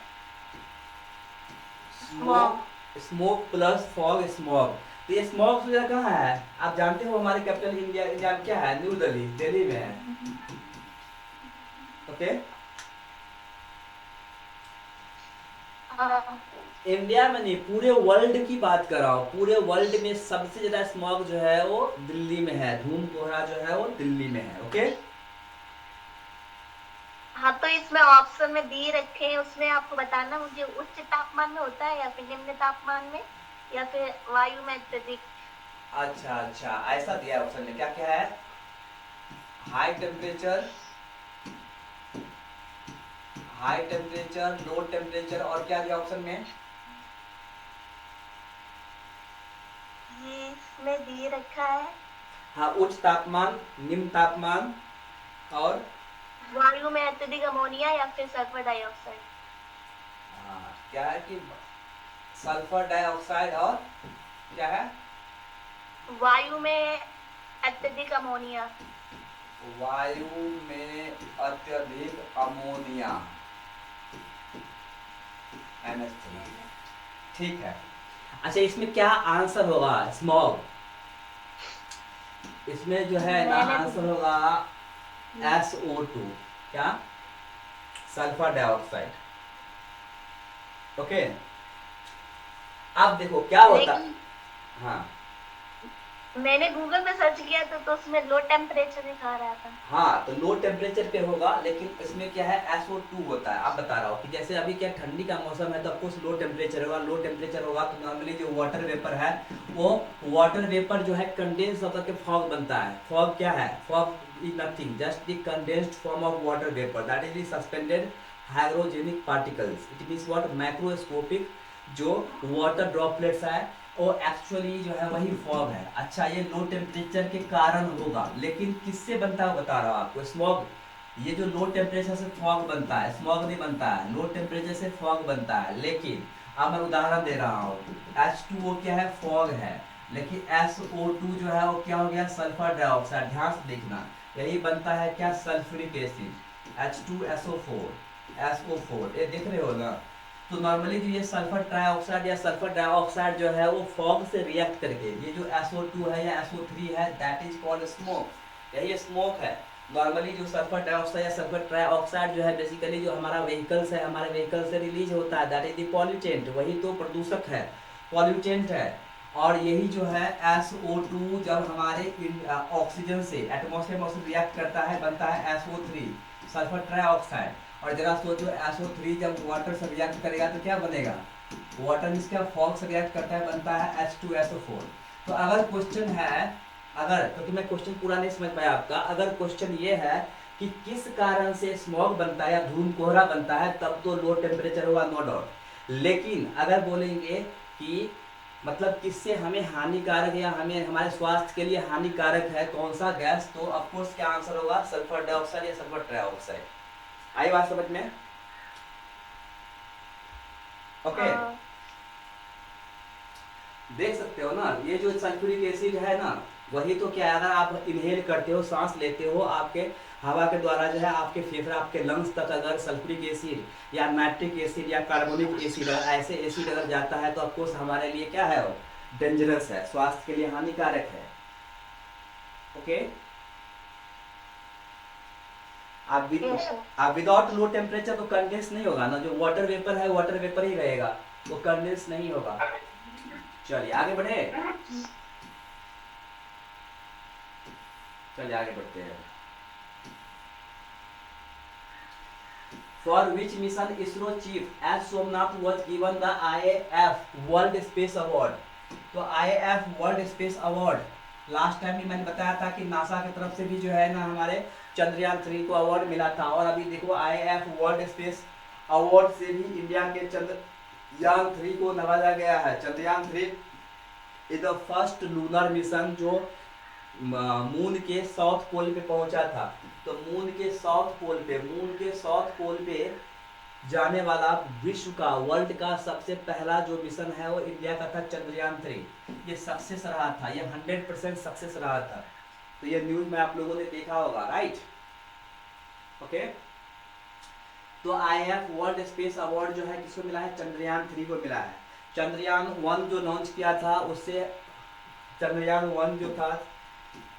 Smoke. Smoke plus fog smog. तो ये स्मॉग जगह कहाँ है? आप जानते हो हमारे कैपिटल इंडिया क्या है? न्यू दिल्ली, दिल्ली में है। ओके। इंडिया में नहीं, पूरे वर्ल्ड की बात कर रहा हूँ। पूरे वर्ल्ड में सबसे ज्यादा स्मॉग जो है वो दिल्ली में है। धूम कोहरा जो है वो दिल्ली में है। ओके। हाँ, तो इसमें ऑप्शन में दी रखे हैं, उसमें आपको बताना मुझे उच्च तापमान में होता है या फिर निम्न तापमान में या फिर वायु में अत्यधिक। अच्छा अच्छा, ऐसा दिया ऑप्शन में। क्या क्या है? High temperature, high temperature, low temperature, और क्या दिया ऑप्शन में? ये इसमें दिए रखा है हाँ, उच्च तापमान, निम्न तापमान, और वायु में अत्यधिक अमोनिया या फिर सल्फर डाइऑक्साइड। क्या है कि सल्फर डाइऑक्साइड, और क्या है? वायु में अत्यधिक अमोनिया। वायु में अत्यधिक अमोनिया, NH3। ठीक है। अच्छा, इसमें क्या आंसर होगा? स्मॉग। इसमें जो है ना आंसर होगा SO2। क्या? Sulphur dioxide. ओके, अब देखो क्या होता। लेकिन हाँ मैंने गूगल में सर्च किया तो उसमें लो टेम्परेचर दिखा रहा था। हाँ, तो लो टेम्परेचर पे होगा, लेकिन इसमें क्या है SO2 होता है। अब बता रहा हूँ कि जैसे अभी क्या ठंडी का मौसम है तो ऑफकोर्स लो टेम्परेचर होगा। लो टेम्परेचर होगा तो नॉर्मली जो वाटर वेपर है, वो वाटर वेपर जो है कंडेंस होकर के फॉग बनता है। फॉग क्या है? Fog is nothing just the condensed form of water vapour that is suspended hydrogenic particles. It means what? Macroscopic जो वाटर ड्रॉपलेट्स है वो एक्चुअली जो है वही फॉग है। अच्छा, ये लो टेम्परेचर के कारण होगा, लेकिन किससे बनता है बता रहा हूँ आपको। स्मॉग, ये जो लो टेम्परेचर से फॉग बनता है, स्मॉग नहीं बनता है, लो टेम्परेचर से फॉग बनता है। लेकिन अब मैं उदाहरण दे रहा हूँ, H2O क्या है? फॉग है। लेकिन SO2 जो है वो क्या हो गया? Sulphur dioxide. ध्यान से देखना, यही बनता है क्या? सल्फ्यूरिक एसिड, H2SO4, ये देख रहे हो ना। तो नॉर्मली जो ये सल्फर ट्राइऑक्साइड या सल्फर डाइऑक्साइड जो है वो फॉग से रिएक्ट करके ये जो SO2 है या SO3 है, दैट इज कॉल्ड स्मोक। यही स्मोक है। नॉर्मली जो सल्फर डाइऑक्साइड या सल्फर ट्राइऑक्साइड जो है बेसिकली जो हमारा व्हीकल्स है, हमारे व्हीकल से रिलीज होता है, दैट इज द पॉल्यूटेंट। वही तो प्रदूषक है, पॉल्यूटेंट है। और यही जो है SO2 जब हमारे ऑक्सीजन से एटमॉस्फेयर में रिएक्ट करता है, बनता है SO3, सल्फर ट्राइऑक्साइड। और जरा सोचो, SO3 जब वाटर से रिएक्ट करेगा तो क्या बनेगा? वाटर मींस क्या? फॉग से रिएक्ट करता है, बनता है H2SO4। तो अगर क्वेश्चन है, अगर, क्योंकि मैं क्वेश्चन पूरा नहीं समझ पाया आपका, अगर क्वेश्चन ये है कि किस कारण से स्मॉग बनता है या धूम कोहरा बनता है, तब तो लो टेम्परेचर होगा, नो डाउट। लेकिन अगर बोलेंगे कि मतलब किससे हमें हानिकारक या हमें हमारे स्वास्थ्य के लिए हानिकारक है कौन सा गैस, तो ऑफकोर्स क्या आंसर होगा? सल्फर डाइऑक्साइड या सल्फर ट्राइऑक्साइड। आई बात समझ में? ओके, देख सकते हो ना, ये जो सल्फ्यूरिक एसिड है ना, वही तो क्या है, अगर आप इनहेल करते हो, सांस लेते हो, आपके हवा के द्वारा जो है आपके फेफड़े, आपके लंग्स तक अगर सल्फ्यूरिक एसिड या नाइट्रिक एसिड या कार्बोनिक एसिड, ऐसे एसिड अगर जाता है तो ऑफकोर्स हमारे लिए क्या है? वो डेंजरस है, स्वास्थ्य के लिए हानिकारक है। ओके, आप विदाउट लो टेम्परेचर तो कंडेंस नहीं होगा ना, जो वाटर वेपर है वाटर वेपर ही रहेगा, वो कंडेंस नहीं होगा। चलिए आगे बढ़े, चलिए आगे बढ़ते हैं। For which mission ISRO chief S Somnath was given the IAF world space award. तो IAF world space award last time भी मैंने बताया था कि नासा की तरफ से भी जो है ना हमारे चंद्रयान 3 को अवार्ड मिला था। और अभी देखो IAF वर्ल्ड स्पेस अवार्ड से भी इंडिया के चंद्रयान 3 को नवाजा गया है। Chandrayaan 3 is the first lunar mission जो मून के साउथ पोल पे पहुंचा था। तो मून के साउथ पोल पे जाने वाला विश्व का, वर्ल्ड का सबसे पहला जो मिशन है वो इंडिया का था, चंद्रयान 3। ये सक्सेस रहा था, ये 100% सक्सेस रहा था। तो ये न्यूज में आप लोगों ने देखा होगा, राइट? ओके, तो IAF वर्ल्ड स्पेस अवार्ड जो है किसको मिला है? चंद्रयान 3 को मिला है। चंद्रयान 1 जो लॉन्च किया था उससे, चंद्रयान 1 जो था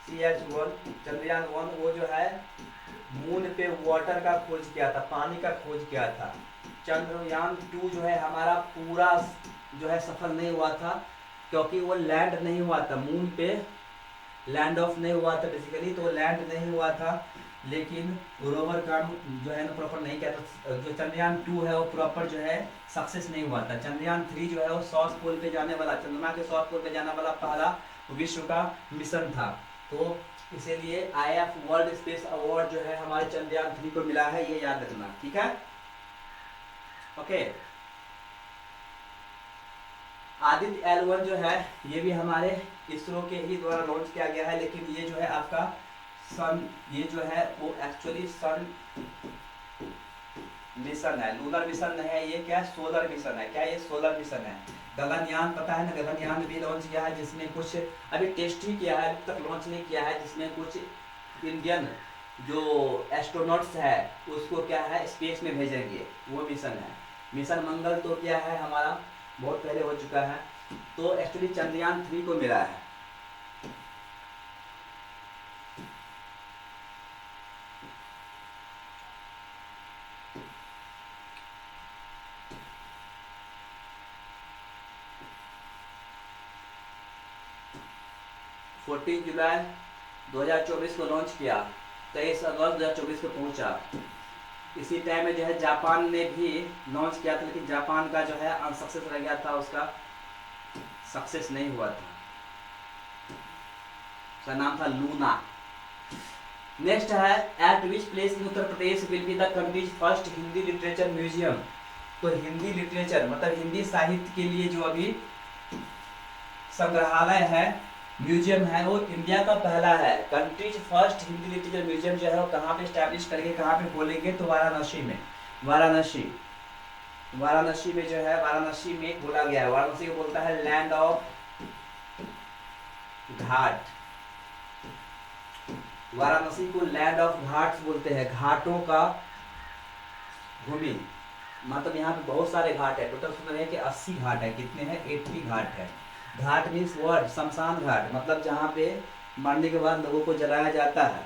CH1, चंद्रयान 1 वो जो है मून पे वाटर का खोज किया था, पानी का खोज किया था। चंद्रयान 2 जो है हमारा पूरा जो है सफल नहीं हुआ था, क्योंकि वो लैंड नहीं हुआ था, मून पे लैंड ऑफ नहीं हुआ था बेसिकली, तो लैंड नहीं हुआ था। लेकिन रोवर काम जो है ना प्रॉपर नहीं किया था। जो चंद्रयान 2 है वो प्रॉपर जो है सक्सेस नहीं हुआ था। चंद्रयान 3 जो है वो साउथ पोल पे जाने वाला, चंद्रमा के साउथ पोल पे जाने वाला पहला विश्व का मिशन था। तो इसीलिए IAF वर्ल्ड स्पेस अवार्ड जो है हमारे चंद्रयान 3 को मिला है, ये याद रखना, ठीक है? ओके। आदित्य L1 जो है ये भी हमारे इसरो के ही द्वारा लॉन्च किया गया है, लेकिन ये जो है आपका सन, ये जो है वो एक्चुअली सन मिशन है, लूनर मिशन नहीं है, ये क्या है, सोलर मिशन है। क्या ये सोलर मिशन है। गगनयान पता है ना, गगनयान भी लॉन्च किया है, जिसमें कुछ अभी टेस्ट ही किया है, अभी तक लॉन्च नहीं किया है, जिसमें कुछ इंडियन जो एस्ट्रोनॉट्स है उसको क्या है स्पेस में भेजेंगे, वो मिशन है। मिशन मंगल तो क्या है हमारा बहुत पहले हो चुका है, तो एक्चुअली चंद्रयान 3 को मिला है। जुलाई 2024 को लॉन्च किया, 23 अगस्त 2024 को पहुंचा। इसी टाइम में जो है जापान ने भी लॉन्च किया था, लेकिन जापान का जो है अनसक्सेस रह गया था, उसका सक्सेस नहीं हुआ था। उसका नाम था लूना। नेक्स्ट है eight which place in Uttar Pradesh will be the countries first Hindi literature museum. तो हिंदी लिटरेचर मतलब हिंदी साहित्य के लिए जो अभी संग्रहालय है, म्यूजियम है, वो इंडिया का पहला है। Countries first Hindi literature museum जो है वो कहाँ पे स्टैब्लिश करेंगे, कहाँ पे खोलेंगे, तो वाराणसी में। वाराणसी में जो है, वाराणसी में बोला गया है, वाराणसी को बोलता है लैंड ऑफ घाट। वाराणसी को लैंड ऑफ घाट्स बोलते हैं, घाटों का भूमि। मतलब यहाँ पे बहुत सारे घाट है, टोटल सुन रहे हैं कि 80 घाट है। कितने हैं? 80 घाट है। घाट मीन्स वर्ड, शमशान घाट, मतलब जहाँ पे मरने के बाद लोगों को जलाया जाता है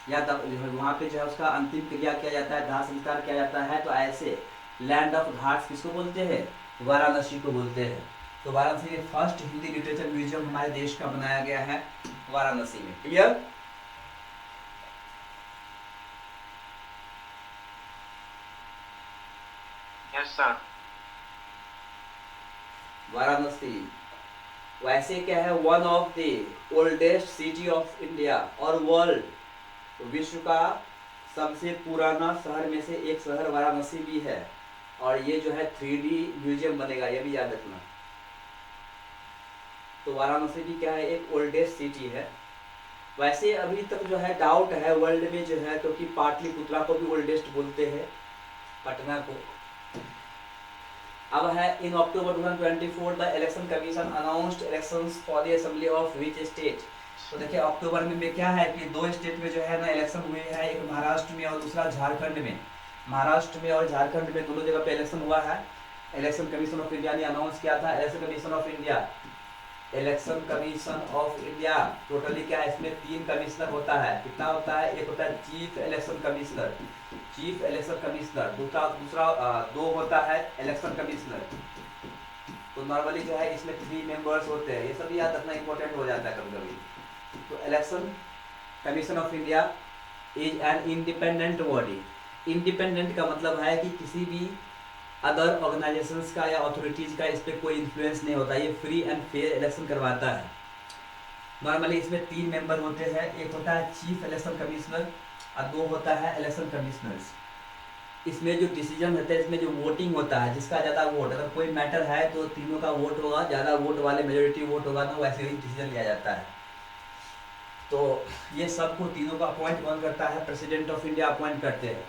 या वहाँ पे जो है उसका अंतिम क्रिया किया जाता है, दाह संस्कार किया जाता है। तो ऐसे लैंड ऑफ घाट्स किसको बोलते हैं? वाराणसी को बोलते हैं। तो वाराणसी में फर्स्ट हिंदी लिटरेचर म्यूजियम हमारे देश का बनाया गया है वाराणसी में। क्लियर? Yes sir. वाराणसी वैसे क्या है, one of the oldest city of India और वर्ल्ड, विश्व का सबसे पुराना शहर में से एक शहर वाराणसी भी है। और ये जो है 3D म्यूजियम बनेगा, ये भी याद रखना। तो वाराणसी भी क्या है, एक ओल्डेस्ट सिटी है। वैसे अभी तक जो है डाउट है वर्ल्ड में जो है, क्योंकि पाटलिपुत्रा को भी ओल्डेस्ट बोलते हैं, पटना को। अब है इन अक्टूबर 2024 the election commission announced elections for the assembly of which state. तो देखिए अक्टूबर में क्या है कि 2 स्टेट में जो है ना इलेक्शन हुए हैं, एक महाराष्ट्र में और दूसरा झारखंड में। महाराष्ट्र में और झारखंड में दोनों जगह पे इलेक्शन हुआ है। इलेक्शन कमीशन ऑफ इंडिया ने अनाउंस किया था। Election commission of India totally क्या है, इसमें 3 कमिश्नर होता है। कितना होता है? एक होता है चीफ इलेक्शन कमिश्नर, दूसरा 2 होता है इलेक्शन कमिश्नर। तो नॉर्मली जो है इसमें 3 मेंबर्स होते हैं। ये सब याद रखना इंपॉर्टेंट हो जाता है कभी कभी। तो election commission of India is an independent body. Independent का मतलब है कि किसी भी अदर ऑर्गेनाइजेशंस का या अथॉरिटीज का इस पर कोई इन्फ्लुएंस नहीं होता। ये फ्री एंड फेयर इलेक्शन करवाता है। नॉर्मली इसमें 3 मेंबर होते हैं। एक होता है चीफ इलेक्शन कमिश्नर और 2 होता है इलेक्शन कमिश्नर्स। इसमें जो डिसीजन होता है, इसमें जो वोटिंग होता है, जिसका ज़्यादा वोट, अगर कोई मैटर है तो तीनों का वोट होगा, ज़्यादा वोट वाले मेजोरिटी वोट होगा तो वैसे ही डिसीजन लिया जाता है। तो ये सबको तीनों का अपॉइंट कौन करता है? प्रेसिडेंट ऑफ इंडिया अपॉइंट करते हैं।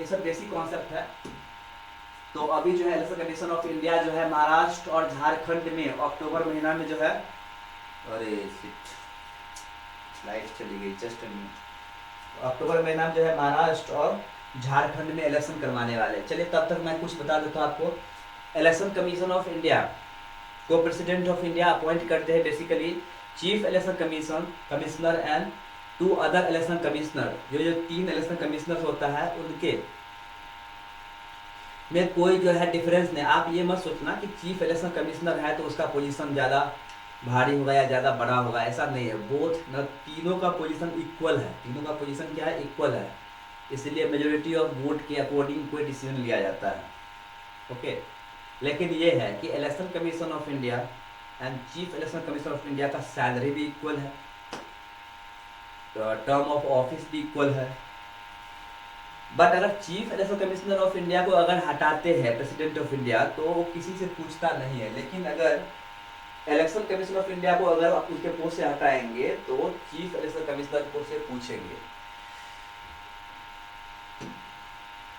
ये सब बेसिक कॉन्सेप्ट है। तो अभी जो है इलेक्शन कमीशन ऑफ इंडिया जो है महाराष्ट्र और झारखंड में अक्टूबर महीना में जो है, अरे लाइट चली गई, जस्ट अक्टूबर महीना में जो है महाराष्ट्र और झारखंड में इलेक्शन करवाने वाले। चलिए तब तक मैं कुछ बता देता हूँ आपको। इलेक्शन कमीशन ऑफ इंडिया को प्रेसिडेंट ऑफ इंडिया अपॉइंट करते हैं। Basically chief election commissioner and 2 other election commissioner. जो 3 इलेक्शन कमिश्नर होता है उनके में कोई जो है डिफरेंस नहीं। आप ये मत सोचना कि चीफ इलेक्शन कमिश्नर है तो उसका पोजीशन ज़्यादा भारी होगा या ज़्यादा बड़ा होगा, ऐसा नहीं है। बोथ न, तीनों का पोजीशन इक्वल है। तीनों का पोजीशन क्या है? इक्वल है। इसलिए मेजोरिटी ऑफ वोट के अकॉर्डिंग कोई डिसीजन लिया जाता है। ओके, लेकिन ये है कि election commission of India and chief election commissioner of India का सैलरी भी इक्वल है, टर्म ऑफ ऑफिस भी इक्वल है, बट अगर chief election commissioner of India को अगर हटाते हैं प्रेसिडेंट ऑफ इंडिया तो वो किसी से पूछता नहीं है, लेकिन अगर इलेक्शन कमीशन ऑफ इंडिया को अगर आप उसके पोस्ट से हटाएंगे तो चीफ इलेक्शन कमिश्नर को से पूछेंगे।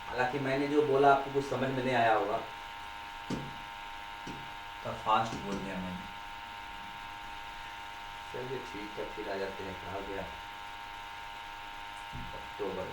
हालांकि मैंने जो बोला आपको कुछ समझ में नहीं आया होगा, तो फास्ट बोल दिया मैंने। चलिए ठीक है, फिर आ जाते हैं, कहा गया अक्टूबर।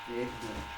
एक मिनट,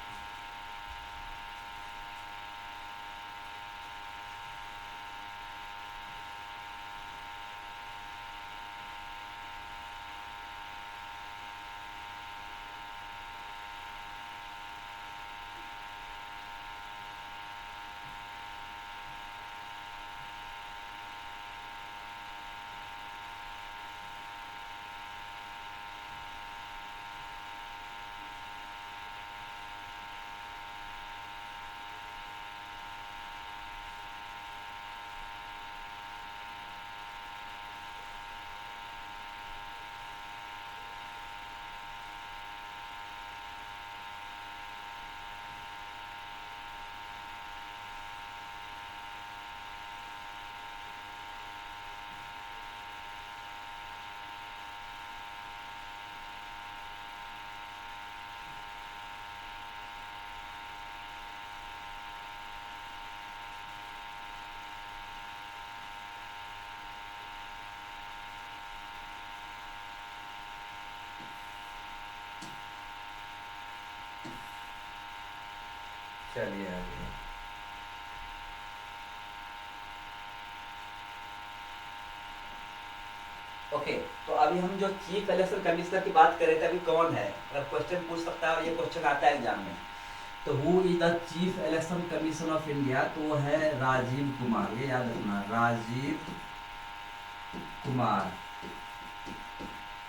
चलिए आगे। ओके, तो अभी हम जो चीफ इलेक्शन कमिश्नर की बात कर रहे थे, अभी कौन है, अगर क्वेश्चन पूछ सकता है और ये क्वेश्चन आता है एग्जाम में, तो who is the chief election commission of India, तो वो है राजीव कुमार। ये याद रखना, Rajiv Kumar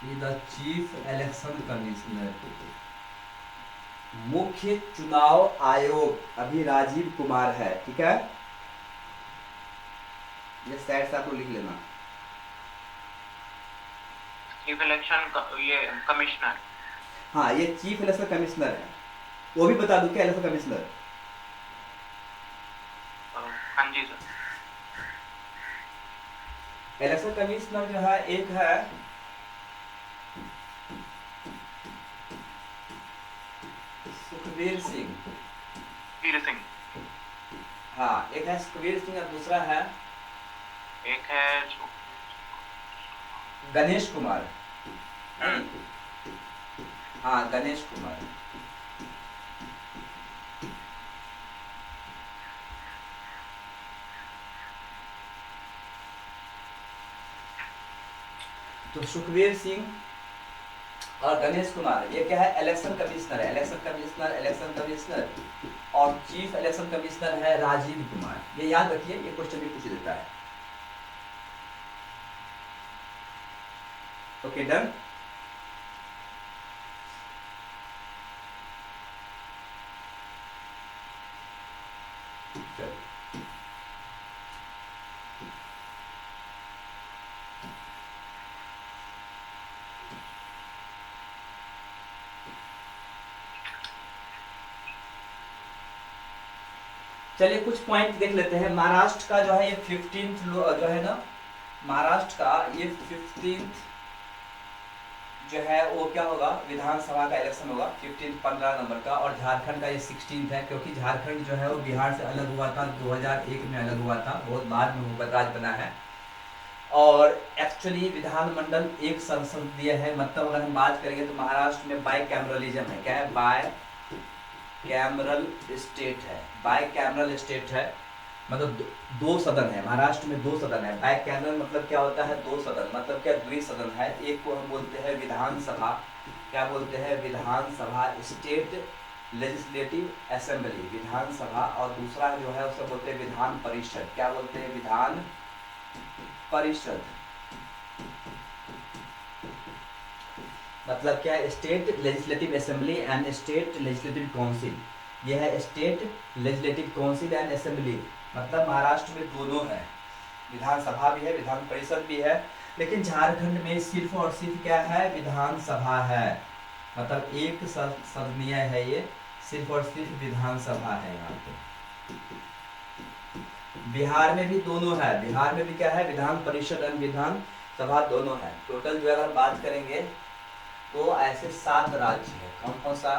is the chief election commissioner. मुख्य चुनाव आयोग अभी राजीव कुमार है, ठीक है, ये साइड से आपको लिख लेना। चीफ इलेक्शन ये कमिश्नर, हाँ ये चीफ इलेक्शन कमिश्नर है। वो भी बता दूं क्या इलेक्शन कमिश्नर? हाँ जी सर। इलेक्शन कमिश्नर जो है, एक है सुखबीर सिंह, वीर सिंह, हाँ एक है सुखबीर सिंह, और दूसरा है एक है गणेश कुमार। हाँ गणेश कुमार। तो सुखबीर सिंह और गणेश कुमार, ये क्या है, इलेक्शन कमिश्नर है। इलेक्शन कमिश्नर और चीफ इलेक्शन कमिश्नर है राजीव कुमार। ये याद रखिए, ये क्वेश्चन भी पूछ देता है। Okay done. चलिए कुछ पॉइंट देख लेते हैं। महाराष्ट्र का जो है ये 15th जो है ना, महाराष्ट्र का ये 15th जो है वो क्या होगा, विधानसभा का इलेक्शन होगा 15 नंबर का, और झारखंड का ये 16 है, क्योंकि झारखंड जो है वो बिहार से अलग हुआ था, 2001 में अलग हुआ था, बहुत बाद में वो राज्य बना है। और एक्चुअली विधानमंडल एक संसदीय है, मतलब अगर हम बात करेंगे तो महाराष्ट्र में बाई कैमरलिज्म है। क्या है? बाय कैमरल स्टेट है, बाय कैमरल स्टेट है, मतलब दो सदन है, महाराष्ट्र में 2 सदन है। बाय कैमरल मतलब क्या होता है? 2 सदन, मतलब क्या? द्विसदन है। एक को हम बोलते हैं विधानसभा, क्या बोलते हैं? विधानसभा, स्टेट लेजिस्लेटिव असेंबली, विधानसभा, और दूसरा जो है उसे बोलते हैं विधान परिषद। क्या बोलते हैं? विधान परिषद। मतलब क्या है? State legislative assembly and state legislative council. यह है state legislative council and assembly, मतलब महाराष्ट्र में दोनों है, विधानसभा भी है, विधान परिषद भी है। लेकिन झारखंड में सिर्फ और सिर्फ क्या है? विधानसभा है, मतलब एक सदनीय है ये, सिर्फ और सिर्फ विधानसभा है यहाँ पे। बिहार में भी दोनों है, बिहार में भी क्या है? विधान परिषद और विधान सभा दोनों है। टोटल जो अगर बात करेंगे तो ऐसे 7 राज्य है। कौन कौन सा?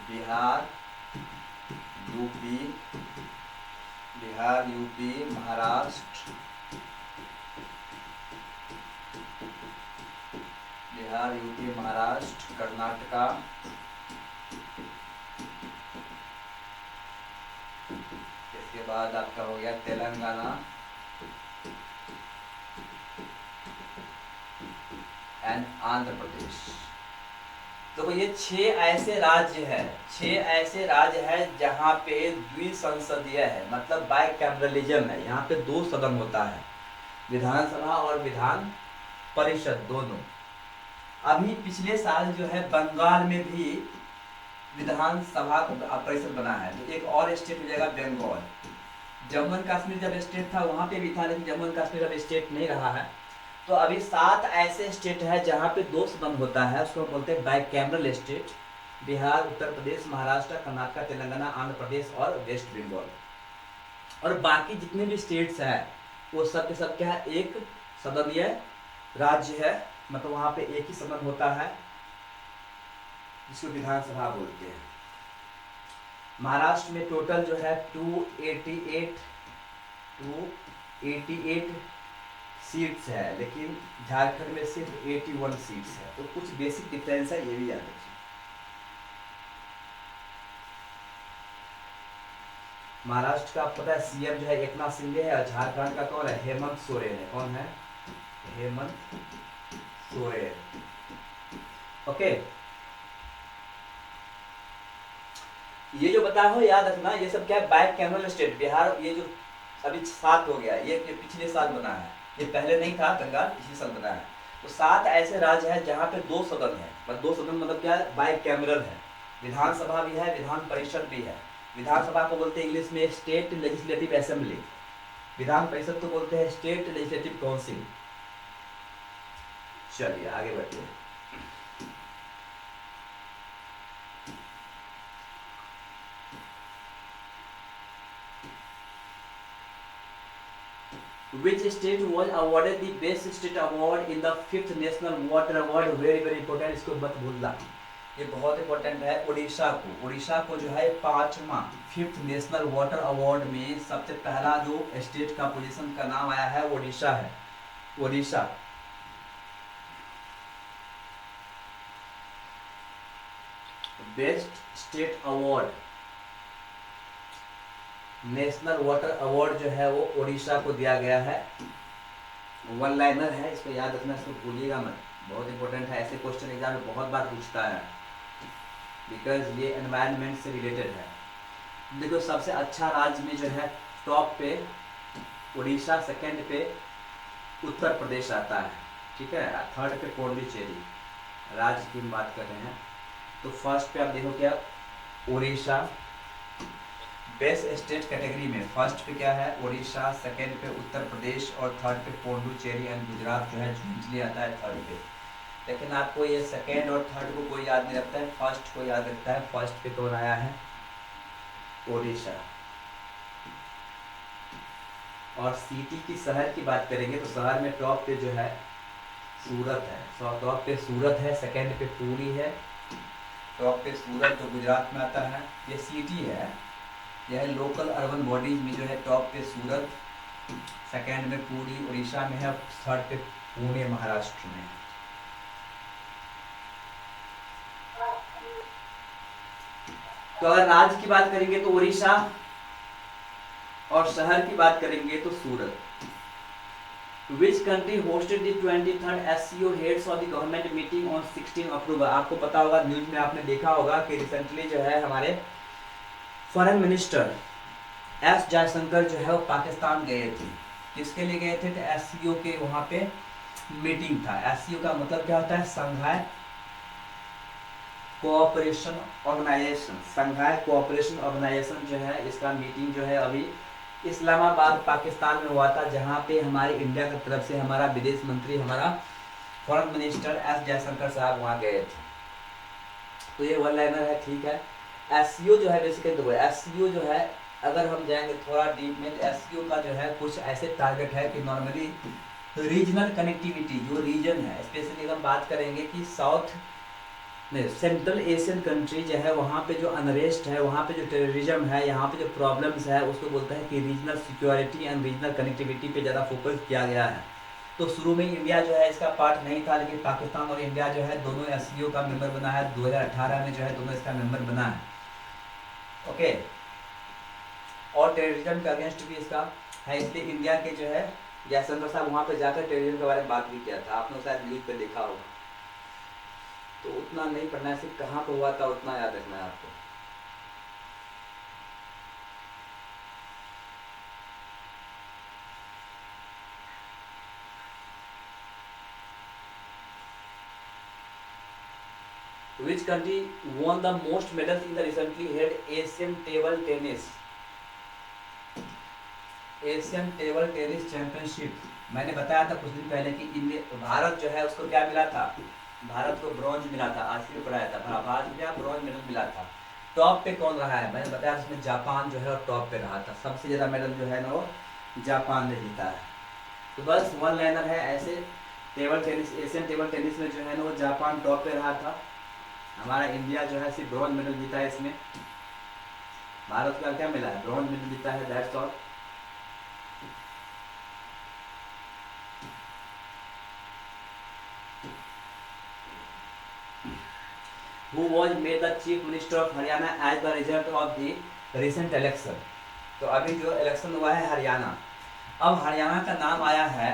Bihar, UP, Bihar, UP, Maharashtra, Bihar, UP, Maharashtra, Karnataka, इसके बाद आपका हो गया तेलंगाना एंड आंध्र प्रदेश। तो ये 6 ऐसे राज्य है, 6 ऐसे राज्य है जहाँ पे द्विसंसदीय है, मतलब बाय कैमरलिज्म है। यहाँ पे 2 सदन होता है, विधानसभा और विधान परिषद दोनों। अभी पिछले साल जो है बंगाल में भी विधानसभा परिषद बना है, तो एक और स्टेट हो जाएगा बंगाल। जम्मू एंड कश्मीर जब स्टेट था वहाँ पे भी था, लेकिन जम्मू एंड कश्मीर अब स्टेट नहीं रहा है। तो अभी 7 ऐसे स्टेट है जहाँ पे 2 सदन होता है, उसको बोलते हैं by cameral state. Bihar, Uttar Pradesh, Maharashtra, Karnataka, Telangana, Andhra Pradesh और वेस्ट बंगाल। और बाकी जितने भी स्टेट्स हैं वो सब के सब क्या है? एक सदनीय राज्य है, मतलब वहाँ पे एक ही सदन होता है जिसको विधानसभा बोलते हैं। महाराष्ट्र में टोटल जो है 288 सीट्स है, लेकिन झारखंड में सिर्फ 81 सीट्स है। तो कुछ बेसिक डिफरेंस है, ये भी याद रखिए। महाराष्ट्र का पता है सीएम जो है एकनाथ शिंदे है, और झारखंड का कौन है? हेमंत सोरेन है। कौन है? हेमंत सोरेन। ओके, ये जो बताया हो याद रखना, ये सब क्या है? Bye cameral state. बिहार ये जो अभी 7 हो गया, ये पिछले साल बना है, ये पहले नहीं था, बंगाल इसी साल बना है। तो 7 ऐसे राज्य हैं जहाँ पे 2 सदन है, मतलब 2 सदन मतलब क्या है? बाय कैमरल है, विधानसभा भी है, विधान परिषद भी है। विधानसभा को बोलते हैं इंग्लिश में state legislative assembly, Vidhan Parishad को बोलते हैं स्टेट लेजिस्लेटिव काउंसिल। चलिए आगे बढ़ते हैं। Which state was awarded the Best State Award in the 5th National Water Award? very important, इसको मत भूलना, ये बहुत इंपॉर्टेंट है। उड़ीसा को जो है 5वां 5th नेशनल वाटर अवार्ड में सबसे पहला जो स्टेट का पोजीशन का नाम आया है उड़ीसा है। Orissa best state award, national water award जो है वो उड़ीसा को दिया गया है। 1 लाइनर है, इसको याद रखना, इसको भूलिएगा मत, बहुत इंपॉर्टेंट है। ऐसे क्वेश्चन एग्जाम में बहुत बार पूछता है, बिकॉज ये एनवायरनमेंट से रिलेटेड है। देखो सबसे अच्छा राज्य में जो है टॉप पे उड़ीसा, सेकंड पे उत्तर प्रदेश आता है, ठीक है, थर्ड पे पौंडीचेरी राज्य की बात कर रहे हैं। तो फर्स्ट पे आप देखो क्या, उड़ीसा बेस्ट स्टेट कैटेगरी में फर्स्ट पे क्या है? उड़ीसा, सेकंड पे उत्तर प्रदेश और थर्ड पे पौंडीचेरी एंड गुजरात जो है झुंझुनू आता है थर्ड पे। लेकिन आपको ये सेकंड और थर्ड को कोई याद नहीं रखता है, फर्स्ट को याद रखता है। फर्स्ट पे कौन आया है? उड़ीसा। और सिटी की शहर की बात करेंगे तो शहर में टॉप पे जो है सूरत है। टॉप पे सूरत है, सेकंड पे पुरी है। टॉप पे सूरत जो गुजरात में आता है, ये सिटी है, यह लोकल अर्बन बॉडीज में जो है टॉप पे सूरत, सेकंड में पुरी उड़ीसा में है, थर्ड पे पुणे महाराष्ट्र में है। तो अगर राज्य की बात करेंगे तो उड़ीसा, और शहर की बात करेंगे तो सूरत। Which country hosted the 23rd SCO heads of the government meeting on 16 अक्टूबर? आपको पता होगा, न्यूज में आपने देखा होगा कि रिसेंटली जो है हमारे फॉरेन मिनिस्टर एस जयशंकर जो है वो पाकिस्तान गए थे। किसके लिए गए थे? तो SCO के वहाँ पे मीटिंग था। SCO का मतलब क्या होता है? संघाई कोऑपरेशन ऑर्गेनाइजेशन। संघाई कोऑपरेशन ऑर्गेनाइजेशन जो है, इसका मीटिंग जो है अभी इस्लामाबाद पाकिस्तान में हुआ था, जहाँ पे हमारे इंडिया की तरफ से हमारा विदेश मंत्री, हमारा फॉरेन मिनिस्टर एस जयशंकर साहब वहाँ गए थे। तो ये वन लाइनर है, ठीक है। SCO जो है बेसिकली दो है। SCO जो है, अगर हम जाएंगे थोड़ा डीप में, SCO का जो है कुछ ऐसे टारगेट है कि नॉर्मली रीजनल कनेक्टिविटी, जो रीजन है, स्पेशली हम बात करेंगे कि साउथ में सेंट्रल एशियन कंट्री जो है, वहाँ पे जो अनरेस्ट है, वहाँ पे जो टेररिज्म है, यहाँ पे जो प्रॉब्लम्स है, उसको बोलते हैं कि regional security and regional connectivity पे ज़्यादा फोकस किया गया है। तो शुरू में इंडिया जो है इसका पार्ट नहीं था, लेकिन पाकिस्तान और इंडिया जो है दोनों SCO का मेंबर बना है। 2018 में जो है दोनों इसका मेंबर बना है, ओके। और टेररिज्म के अगेंस्ट भी इसका है, इसलिए इंडिया के जो है जयशंकर साहब वहाँ पे जाकर टेररिज्म के बारे में बात भी किया था। आपने शायद न्यूज़ पे देखा होगा। तो उतना नहीं पढ़ना है, सिर्फ कहाँ पर हुआ था उतना याद रखना है आपको। Which country won the most medals in the recently held Asian Table Tennis? Asian table tennis championship. मैंने बताया था कुछ दिन पहले कि भारत जो है उसको क्या मिला था? भारत को ब्रॉन्ज मिला था। आज भी पढ़ाया था, भारत को क्या ब्रॉन्ज मेडल मिला था। टॉप पे कौन रहा है? मैंने बताया इसमें जापान जो है टॉप पे रहा था। सबसे ज़्यादा मेडल जो है ना वो जापान ने जीता है। तो बस वन लाइनर है ऐसे। Table tennis, Asian table tennis में जो है ना वो जापान टॉप पे रहा था। हमारा इंडिया जो है सिर्फ ब्रॉन्ज मेडल जीता है इसमें। भारत का क्या मिला है? ब्रॉन्ज मेडल जीता है, that's all. Who was made the chief minister of Haryana as the result of the recent election? तो अभी जो इलेक्शन हुआ है हरियाणा, अब हरियाणा का नाम आया है,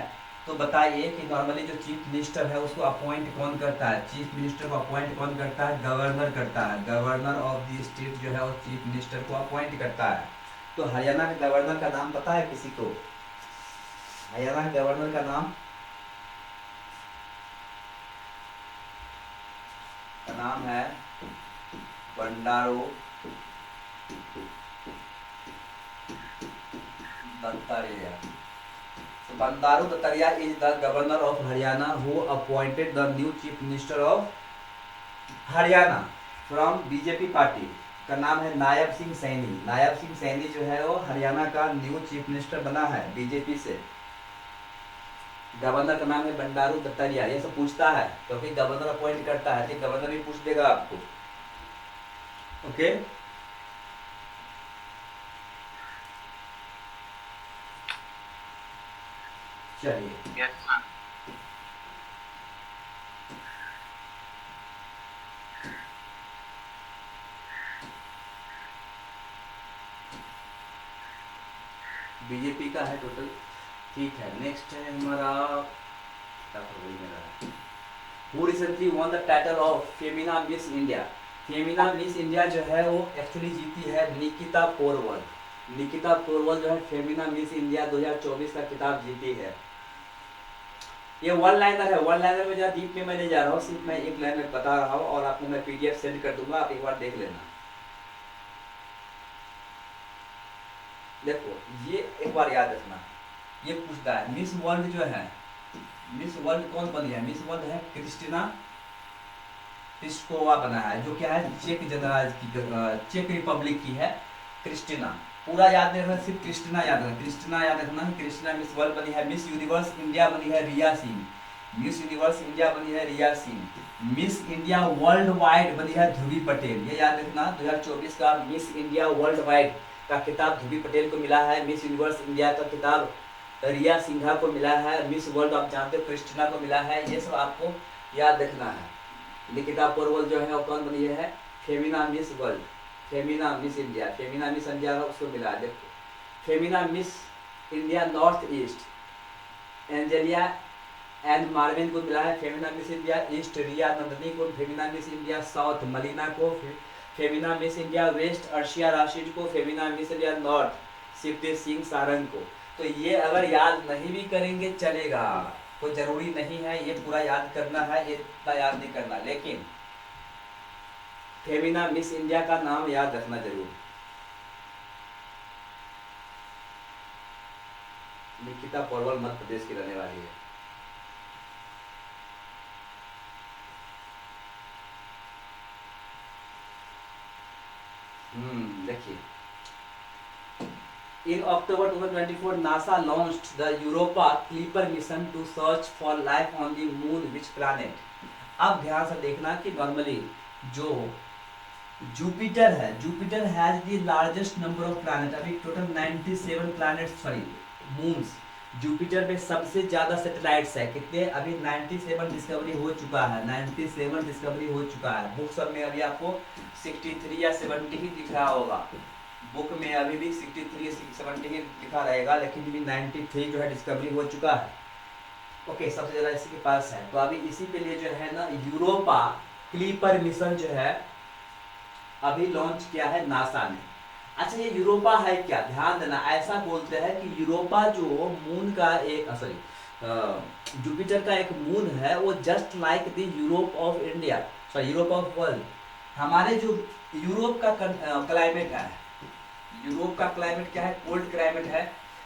तो बताइए कि नॉर्मली जो चीफ मिनिस्टर है उसको अपॉइंट कौन करता है? चीफ मिनिस्टर को अपॉइंट कौन करता है? गवर्नर करता है। गवर्नर ऑफ द स्टेट जो है वो चीफ मिनिस्टर को अपॉइंट करता है। तो हरियाणा के गवर्नर का नाम पता है किसी को? हरियाणा के गवर्नर का नाम है Bandaru Dattatreya. So Bandaru Dattaria is the governor of Haryana who appointed the new chief minister of Haryana from BJP party. का नाम है नायब सिंह सैनी। नायब सिंह सैनी जो है वो हरियाणा का न्यू चीफ मिनिस्टर बना है बीजेपी से। गवर्नर का नाम है बंडारू दत्तात्रेय। ये सब पूछता है क्योंकि गवर्नर अपॉइंट करता है, तो गवर्नर भी पूछ देगा आपको, ओके। चलिए यस सर। बीजेपी का है टोटल, ठीक है। नेक्स्ट है हमारा who recently won the title of Femina Miss India. Femina Miss India जो है वो एक्चुअली जीती है निकिता पोरवल। निकिता पोरवल जो है फेमिना मिस इंडिया 2024 का खिताब जीती है। ये वन लाइनर है। वन लाइनर में ज़्यादा डीप में मैं नहीं जा रहा हूँ, सिर्फ मैं एक लाइन में बता रहा हूँ और आपको मैं PDF सेंड कर दूंगा, आप एक बार देख लेना। देखो ये एक बार याद रखना, ये पूछता है मिस वर्ल्ड जो है, मिस वर्ल्ड कौन बनी है? मिस वर्ल्ड है क्रिस्टिना प्लिस्कोवा बना है, जो क्या है चेक जनराज की, चेक रिपब्लिक की है क्रिस्टिना। पूरा याद नहीं रखना, सिर्फ क्रिस्टिना याद रखना। क्रिस्टिना याद रखना, क्रिस्टिना मिस वर्ल्ड बनी है। मिस यूनिवर्स इंडिया बनी है Riya Singh. Miss Universe India बनी है Riya Singh, Miss India world wide बनी है ध्रुवी पटेल। ये याद रखना 2024 का मिस इंडिया वर्ल्ड वाइड का खिताब ध्रुवी पटेल को मिला है। मिस यूनिवर्स इंडिया का खिताब रिया सिंघा को मिला है। मिस वर्ल्ड आप जानते हो क्रिस्टिना को मिला है। ये सब आपको याद रखना है। निकिता पोरवल जो है वो कौन बनी है, Femina Miss World, Femina Miss India, Femina Miss India उसको मिला है। देखो Femina Miss India North East Angelia and Marvin को मिला है Femina Miss India East. Riya Nandini को Femina Miss India South, Malina को Femina Miss India West, Arshia Rashid को Femina Miss India North, Shivdev Singh Sarang को। तो ये अगर याद नहीं भी करेंगे चलेगा, कोई जरूरी नहीं है ये पूरा याद करना है, ये इतना याद नहीं करना, लेकिन फेमिना मिस इंडिया का नाम याद रखना जरूर। निकिता पोरवल मध्य प्रदेश की रहने वाली है। देखिए In October 2024, NASA launched the Europa Clipper mission to search for life on the moon. Which planet? अब ध्यान से देखना कि नॉर्मली जो जुपिटर है, Jupiter has the largest number of planet. अभी total 97 planets sorry moons, Jupiter में सबसे ज्यादा सैटेलाइट्स है। कितने? अभी 97 डिस्कवरी हो चुका है, 97 डिस्कवरी हो चुका है। बुक सब में अभी आपको 63 या 70 ही दिख रहा होगा, बुक में अभी भी 63 70 ही लिखा रहेगा, लेकिन अभी 93 जो है डिस्कवरी हो चुका है। ओके, सबसे ज़्यादा इसी के पास है। तो अभी इसी के लिए जो है ना यूरोपा क्लीपर मिशन जो है अभी लॉन्च किया है नासा ने। अच्छा, ये यूरोपा है क्या? ध्यान देना, ऐसा बोलते हैं कि यूरोपा जो मून का एक सॉरी जुपिटर का एक मून है, वो just like the Europe of India, sorry Europe of world. हमारे जो यूरोप का क्लाइमेट है, यूरोप का क्लाइमेट क्या है? कोल्ड क्लाइमेट है।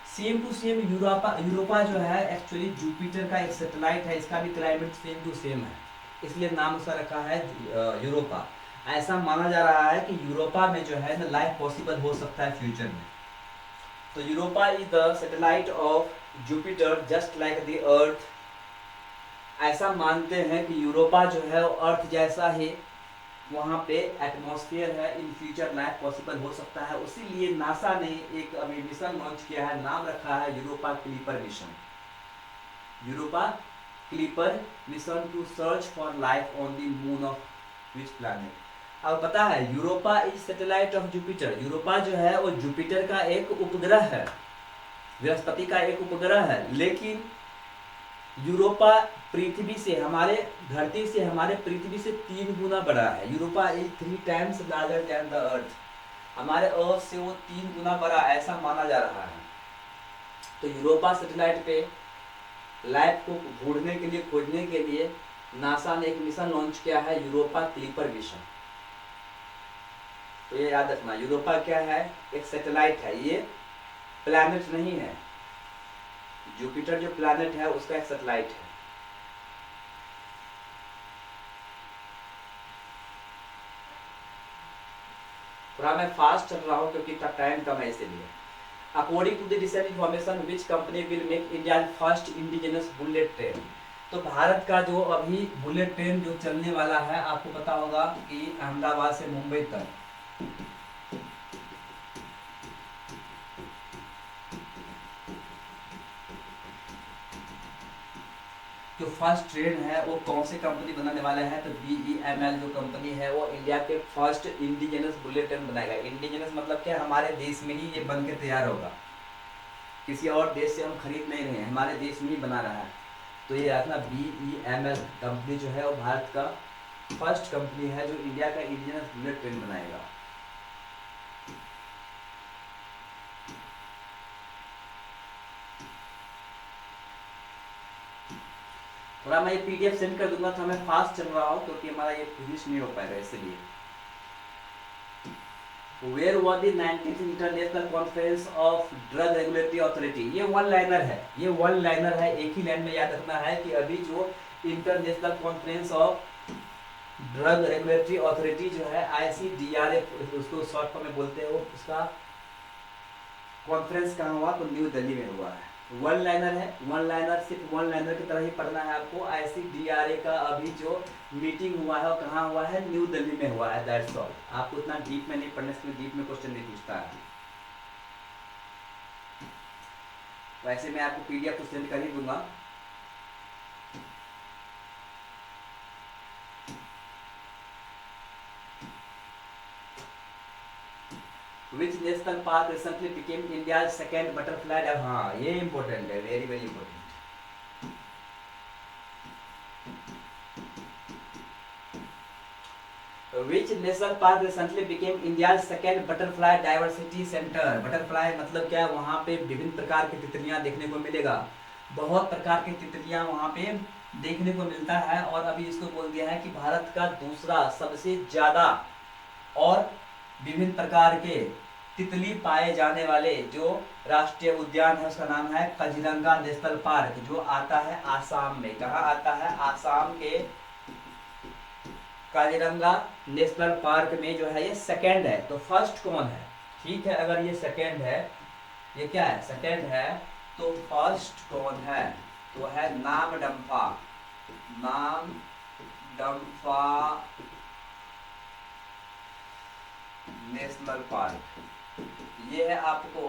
सेम टू सेम यूरोपा जो है एक्चुअली जुपिटर का एक सैटेलाइट है, इसका भी क्लाइमेट सेम टू सेम है, इसलिए नाम उसका रखा है यूरोपा। ऐसा माना जा रहा है कि यूरोपा में जो है ना लाइफ पॉसिबल हो सकता है फ्यूचर में। तो Europa is the satellite of Jupiter just like the earth. ऐसा मानते हैं कि यूरोपा जो है अर्थ जैसा ही वहाँ पे एटमॉस्फेयर है, इन फ्यूचर लाइफ पॉसिबल हो सकता है। इसीलिए नासा ने एक अभी मिशन लॉन्च किया है, नाम रखा है Europa Clipper mission. Europa Clipper mission to search for life on the moon of which planet. अब पता है Europa is satellite of Jupiter. Europa जो है वो जुपिटर का एक उपग्रह है, बृहस्पति का एक उपग्रह है, लेकिन यूरोपा पृथ्वी से, हमारे धरती से, हमारे पृथ्वी से 3 गुना बड़ा है। Europa is 3 times larger than the earth. हमारे अर्थ से वो 3 गुना बड़ा, ऐसा माना जा रहा है। तो यूरोपा सैटेलाइट पे लाइफ को ढूंढने के लिए, खोजने के लिए नासा ने एक मिशन लॉन्च किया है, यूरोपा क्लीपर मिशन। तो ये याद रखना, यूरोपा क्या है? एक सैटेलाइट है, ये प्लैनेट नहीं है। जुपिटर जो प्लैनेट है उसका एक सैटेलाइट है। थोड़ा मैं फास्ट चल रहा हूँ क्योंकि टाइम कम है, इसलिए। According to the recent information which company will make India first indigenous bullet train. तो भारत का जो अभी बुलेट ट्रेन जो चलने वाला है, आपको पता होगा कि अहमदाबाद से मुंबई तक जो फर्स्ट ट्रेन है वो कौन सी कंपनी बनाने वाला है? तो BEML जो कंपनी है वो इंडिया के फर्स्ट इंडिजिनस बुलेट ट्रेन बनाएगा। इंडिजिनस मतलब क्या? हमारे देश में ही ये बन के तैयार होगा, किसी और देश से हम खरीद नहीं रहे हैं, हमारे देश में ही बना रहा है। तो ये रखना, BEML कंपनी जो है वो भारत का फर्स्ट कंपनी है जो इंडिया का इंडिजिनस बुलेट ट्रेन बनाएगा। थोड़ा मैं ये PDF सेंड कर दूंगा, तो मैं फास्ट चल रहा हूँ क्योंकि हमारा ये फिनिश नहीं हो पाएगा, इसलिए। Where was the 19th international conference of drug regulatory authority? ये वन लाइनर है, ये वन लाइनर है, एक ही लाइन में याद रखना है कि अभी जो international conference of drug regulatory authority जो है ICDRA, उसको शॉर्ट फॉर्म में बोलते हो, उसका कॉन्फ्रेंस कहाँ हुआ? तो न्यू दिल्ली में हुआ है। वन लाइनर है, वन लाइनर सिर्फ वन लाइनर की तरह ही पढ़ना है आपको। ICDRA का अभी जो मीटिंग हुआ है वो कहाँ हुआ है, न्यू दिल्ली में हुआ है, दैट्स ऑल। आपको उतना डीप में नहीं पढ़ने से डीप में क्वेश्चन नहीं पूछता है। वैसे मैं आपको PDF तो सेंड कर ही दूंगा। Which national park recently became India's second butterfly? हाँ ये इम्पोर्टेंट है, very very important. Which national park recently became India's second butterfly diversity center? Butterfly मतलब क्या है, वहाँ पे विभिन्न प्रकार की तितलियाँ देखने को मिलेगा, बहुत प्रकार की तितलियाँ वहाँ पे देखने को मिलता है। और अभी इसको बोल दिया है कि भारत का दूसरा सबसे ज्यादा और विभिन्न प्रकार के तितली पाए जाने वाले जो राष्ट्रीय उद्यान है उसका नाम है काजीरंगा नेशनल पार्क, जो आता है आसाम में। कहाँ आता है, आसाम के काजीरंगा नेशनल पार्क में जो है ये सेकंड है। तो फर्स्ट कौन है, ठीक है, अगर ये सेकंड है, ये क्या है, सेकंड है, तो फर्स्ट कौन है, तो है नामदफा, नामदफा नेशनल पार्क। ये है आपको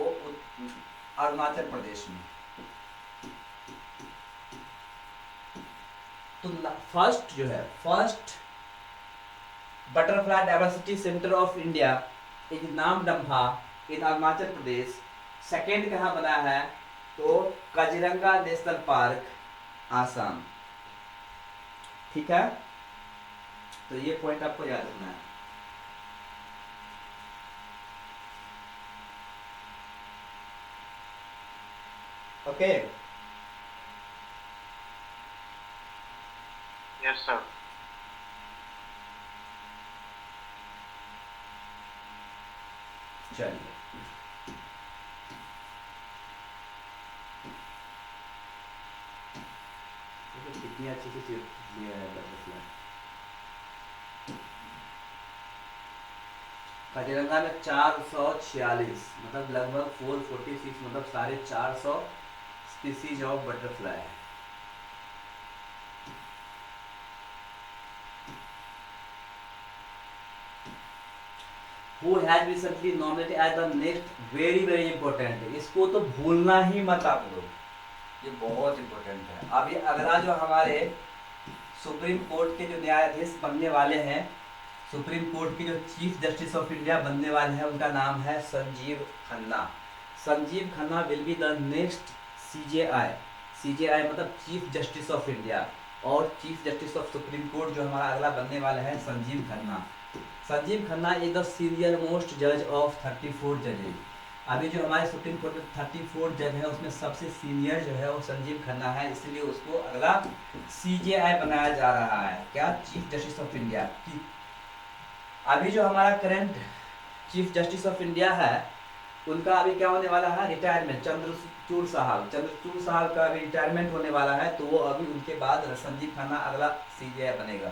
अरुणाचल प्रदेश में। तो फर्स्ट जो है, first butterfly diversity centre of India is Namdapha in Arunachal Pradesh. Second कहाँ बना है, तो काजीरंगा नेशनल पार्क आसाम। ठीक है, तो ये पॉइंट आपको याद रखना है। Okay, yes sir. चलिए कितनी अच्छी सी चीज लिया है बटरफ्लाई। काजीरंगा में 446 मतलब लगभग 446 मतलब 450 स्पीसीज ऑफ बटरफ्लाई है। Who has recently nominated as the next, very very important, इसको तो भूलना ही मत आप लोग, ये बहुत इंपॉर्टेंट है। अब ये अगला जो हमारे सुप्रीम कोर्ट के जो न्यायाधीश बनने वाले हैं, सुप्रीम कोर्ट के जो चीफ जस्टिस ऑफ इंडिया बनने वाले हैं, उनका नाम है Sanjiv Khanna. Sanjeev Khanna will be the next CJI। CJI मतलब चीफ जस्टिस ऑफ इंडिया, और chief justice of supreme court जो हमारा अगला बनने वाला है Sanjiv Khanna. Sanjeev Khanna is the senior most जज ऑफ 34 जजेज। अभी जो हमारे सुप्रीम कोर्ट में 34 जज है उसमें सबसे सीनियर जो है वो संजीव खन्ना है, इसलिए उसको अगला CJI बनाया जा रहा है, क्या, चीफ जस्टिस ऑफ इंडिया। अभी जो हमारा current chief justice of India है उनका अभी क्या होने वाला है, रिटायरमेंट। चंद्रचूड़ साहब का अभी रिटायरमेंट होने वाला है, तो वो अभी उनके बाद संजीव खन्ना अगला CJI बनेगा।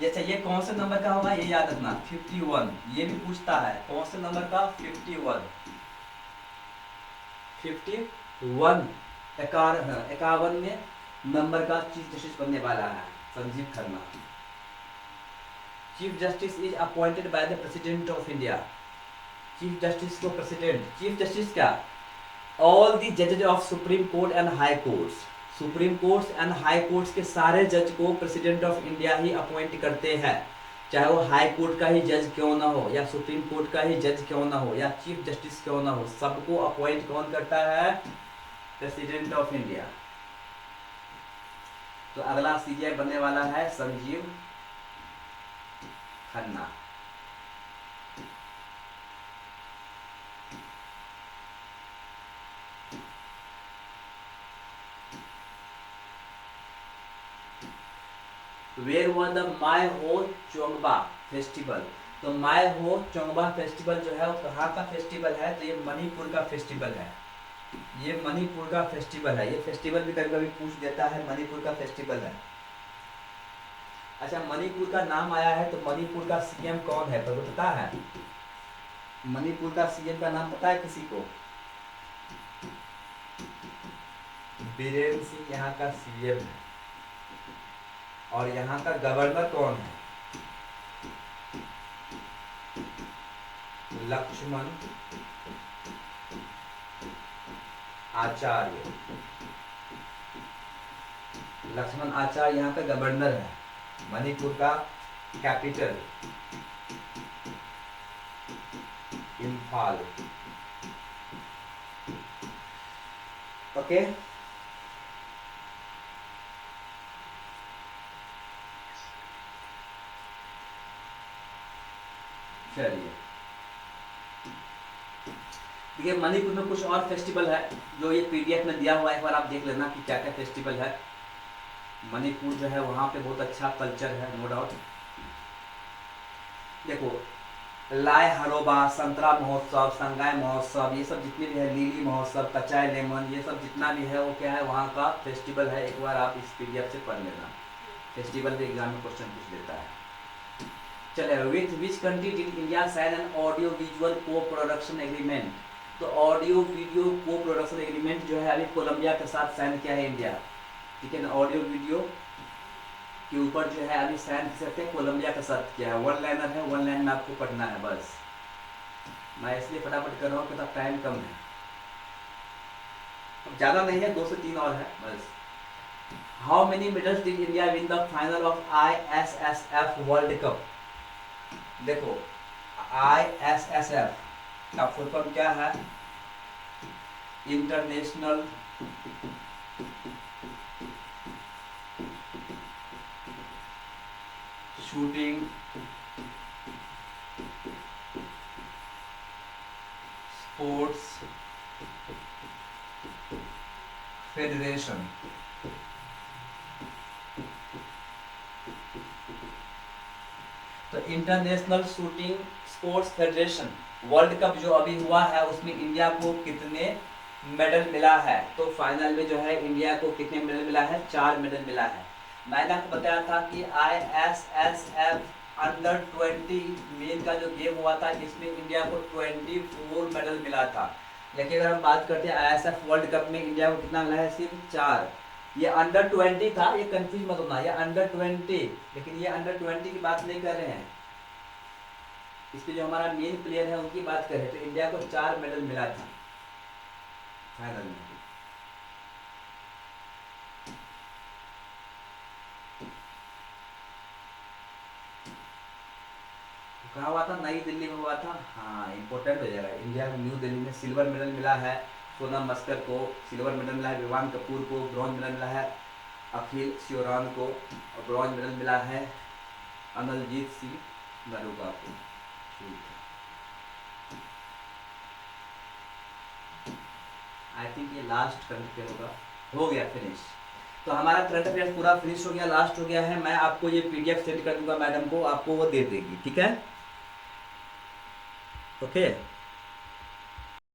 ये अच्छा, ये कौन से नंबर का होगा, ये याद रखना, 51। ये भी पूछता है कौन से नंबर का, 51 51 में नंबर का चीफ जस्टिस बनने वाला है Sanjiv Khanna. Chief justice is appointed by the president of India. Chief justice को प्रेसिडेंट, चीफ जस्टिस क्या, ऑल द जजेज of supreme court and high courts. Supreme courts and high courts के सारे जज को प्रेसिडेंट ऑफ इंडिया ही अपॉइंट करते हैं, चाहे वो हाई कोर्ट का ही जज क्यों ना हो, या सुप्रीम कोर्ट का ही जज क्यों ना हो, या चीफ जस्टिस क्यों ना हो, सबको अपॉइंट कौन करता है, प्रेसिडेंट ऑफ इंडिया। तो अगला CJI बनने वाला है Sanjiv Khanna. Where was the my हो चोंगबा फेस्टिवल। तो माय हो चोंगबा फेस्टिवल जो है वो कहाँ का फेस्टिवल है, तो ये मणिपुर का फेस्टिवल है, ये मणिपुर का फेस्टिवल है। ये फेस्टिवल भी कभी कभी पूछ देता है, मणिपुर का फेस्टिवल है। अच्छा, मणिपुर का नाम आया है, तो मणिपुर का CM कौन है, तो पता है, मणिपुर का CM का नाम पता है किसी को, बीरेन सिंह यहाँ का सीएम है और यहाँ का गवर्नर कौन है? लक्ष्मण आचार्य। लक्ष्मण आचार्य यहाँ का गवर्नर है। मणिपुर का कैपिटल इम्फाल। ओके, चलिए देखिए मणिपुर में कुछ और फेस्टिवल है जो ये पीडीएफ में दिया हुआ है, एक बार आप देख लेना कि क्या क्या फेस्टिवल है। मणिपुर जो है वहाँ पे बहुत अच्छा कल्चर है, नो डाउट। देखो लाय हरोबा, संतरा महोत्सव, संगाई महोत्सव, ये सब जितने भी है, लीली महोत्सव, कचाई लेमन, ये सब जितना भी है वो क्या है वहाँ का फेस्टिवल है। एक बार आप इस पीडीएफ से पढ़ लेना, फेस्टिवल के एग्जाम में क्वेश्चन पूछ लेता है। चले, with which country did India sign an audio visual co production agreement? तो audio video co production agreement जो है अभी कोलंबिया के साथ साइन किया है इंडिया, ठीक है ना। ऑडियो वीडियो के ऊपर जो है अभी साइन कर सकते हैं, कोलंबिया के साथ किया है। वन लाइनर है, वन लाइन में आपको पढ़ना है बस। मैं इसलिए फटाफट कर रहा हूँ कि टाइम कम है, ज़्यादा नहीं है, 2 से 3 और है बस। How many medals did India win the final of ISSF world cup? देखो ISSF का फुल फॉर्म क्या है? International shooting sports federation. तो international shooting sports federation world cup जो अभी हुआ है उसमें इंडिया को कितने मेडल मिला है? तो फाइनल में जो है इंडिया को कितने मेडल मिला है? 4 मेडल मिला है। मैंने आपको बताया था कि ISSF अंडर 20 मेन का जो गेम हुआ था इसमें इंडिया को 24 मेडल मिला था। लेकिन अगर हम बात करते हैं ISSF वर्ल्ड कप में इंडिया को कितना मिला है? सिर्फ 4। ये अंडर 20 था, ये कंफ्यूज मत होना, ये अंडर 20, लेकिन ये अंडर 20 की बात नहीं कर रहे हैं। इसमें जो हमारा मेन प्लेयर है उनकी बात करें तो इंडिया को 4 मेडल मिला था फाइनल में। कहाँ हुआ था? नई दिल्ली में हुआ था। हाँ, इम्पोर्टेंट हो जाएगा। इंडिया को न्यू दिल्ली में सिल्वर मेडल मिला है। सोनम मस्कर को सिल्वर मेडल मिला है, विवान कपूर को ब्रॉन्ज मेडल मिला है, अखिल श्योरान को ब्रॉन्ज मेडल मिला है, अनलजीत सिंह नरूगा को। आई थिंक ये लास्ट करंट अफेयर होगा। हो गया फिनिश। तो हमारा करंट अफेयर पूरा फिनिश हो गया, लास्ट हो गया है। मैं आपको ये पीडीएफ सेंड कर दूंगा मैडम को, आपको वो दे देगी, ठीक है? ओके।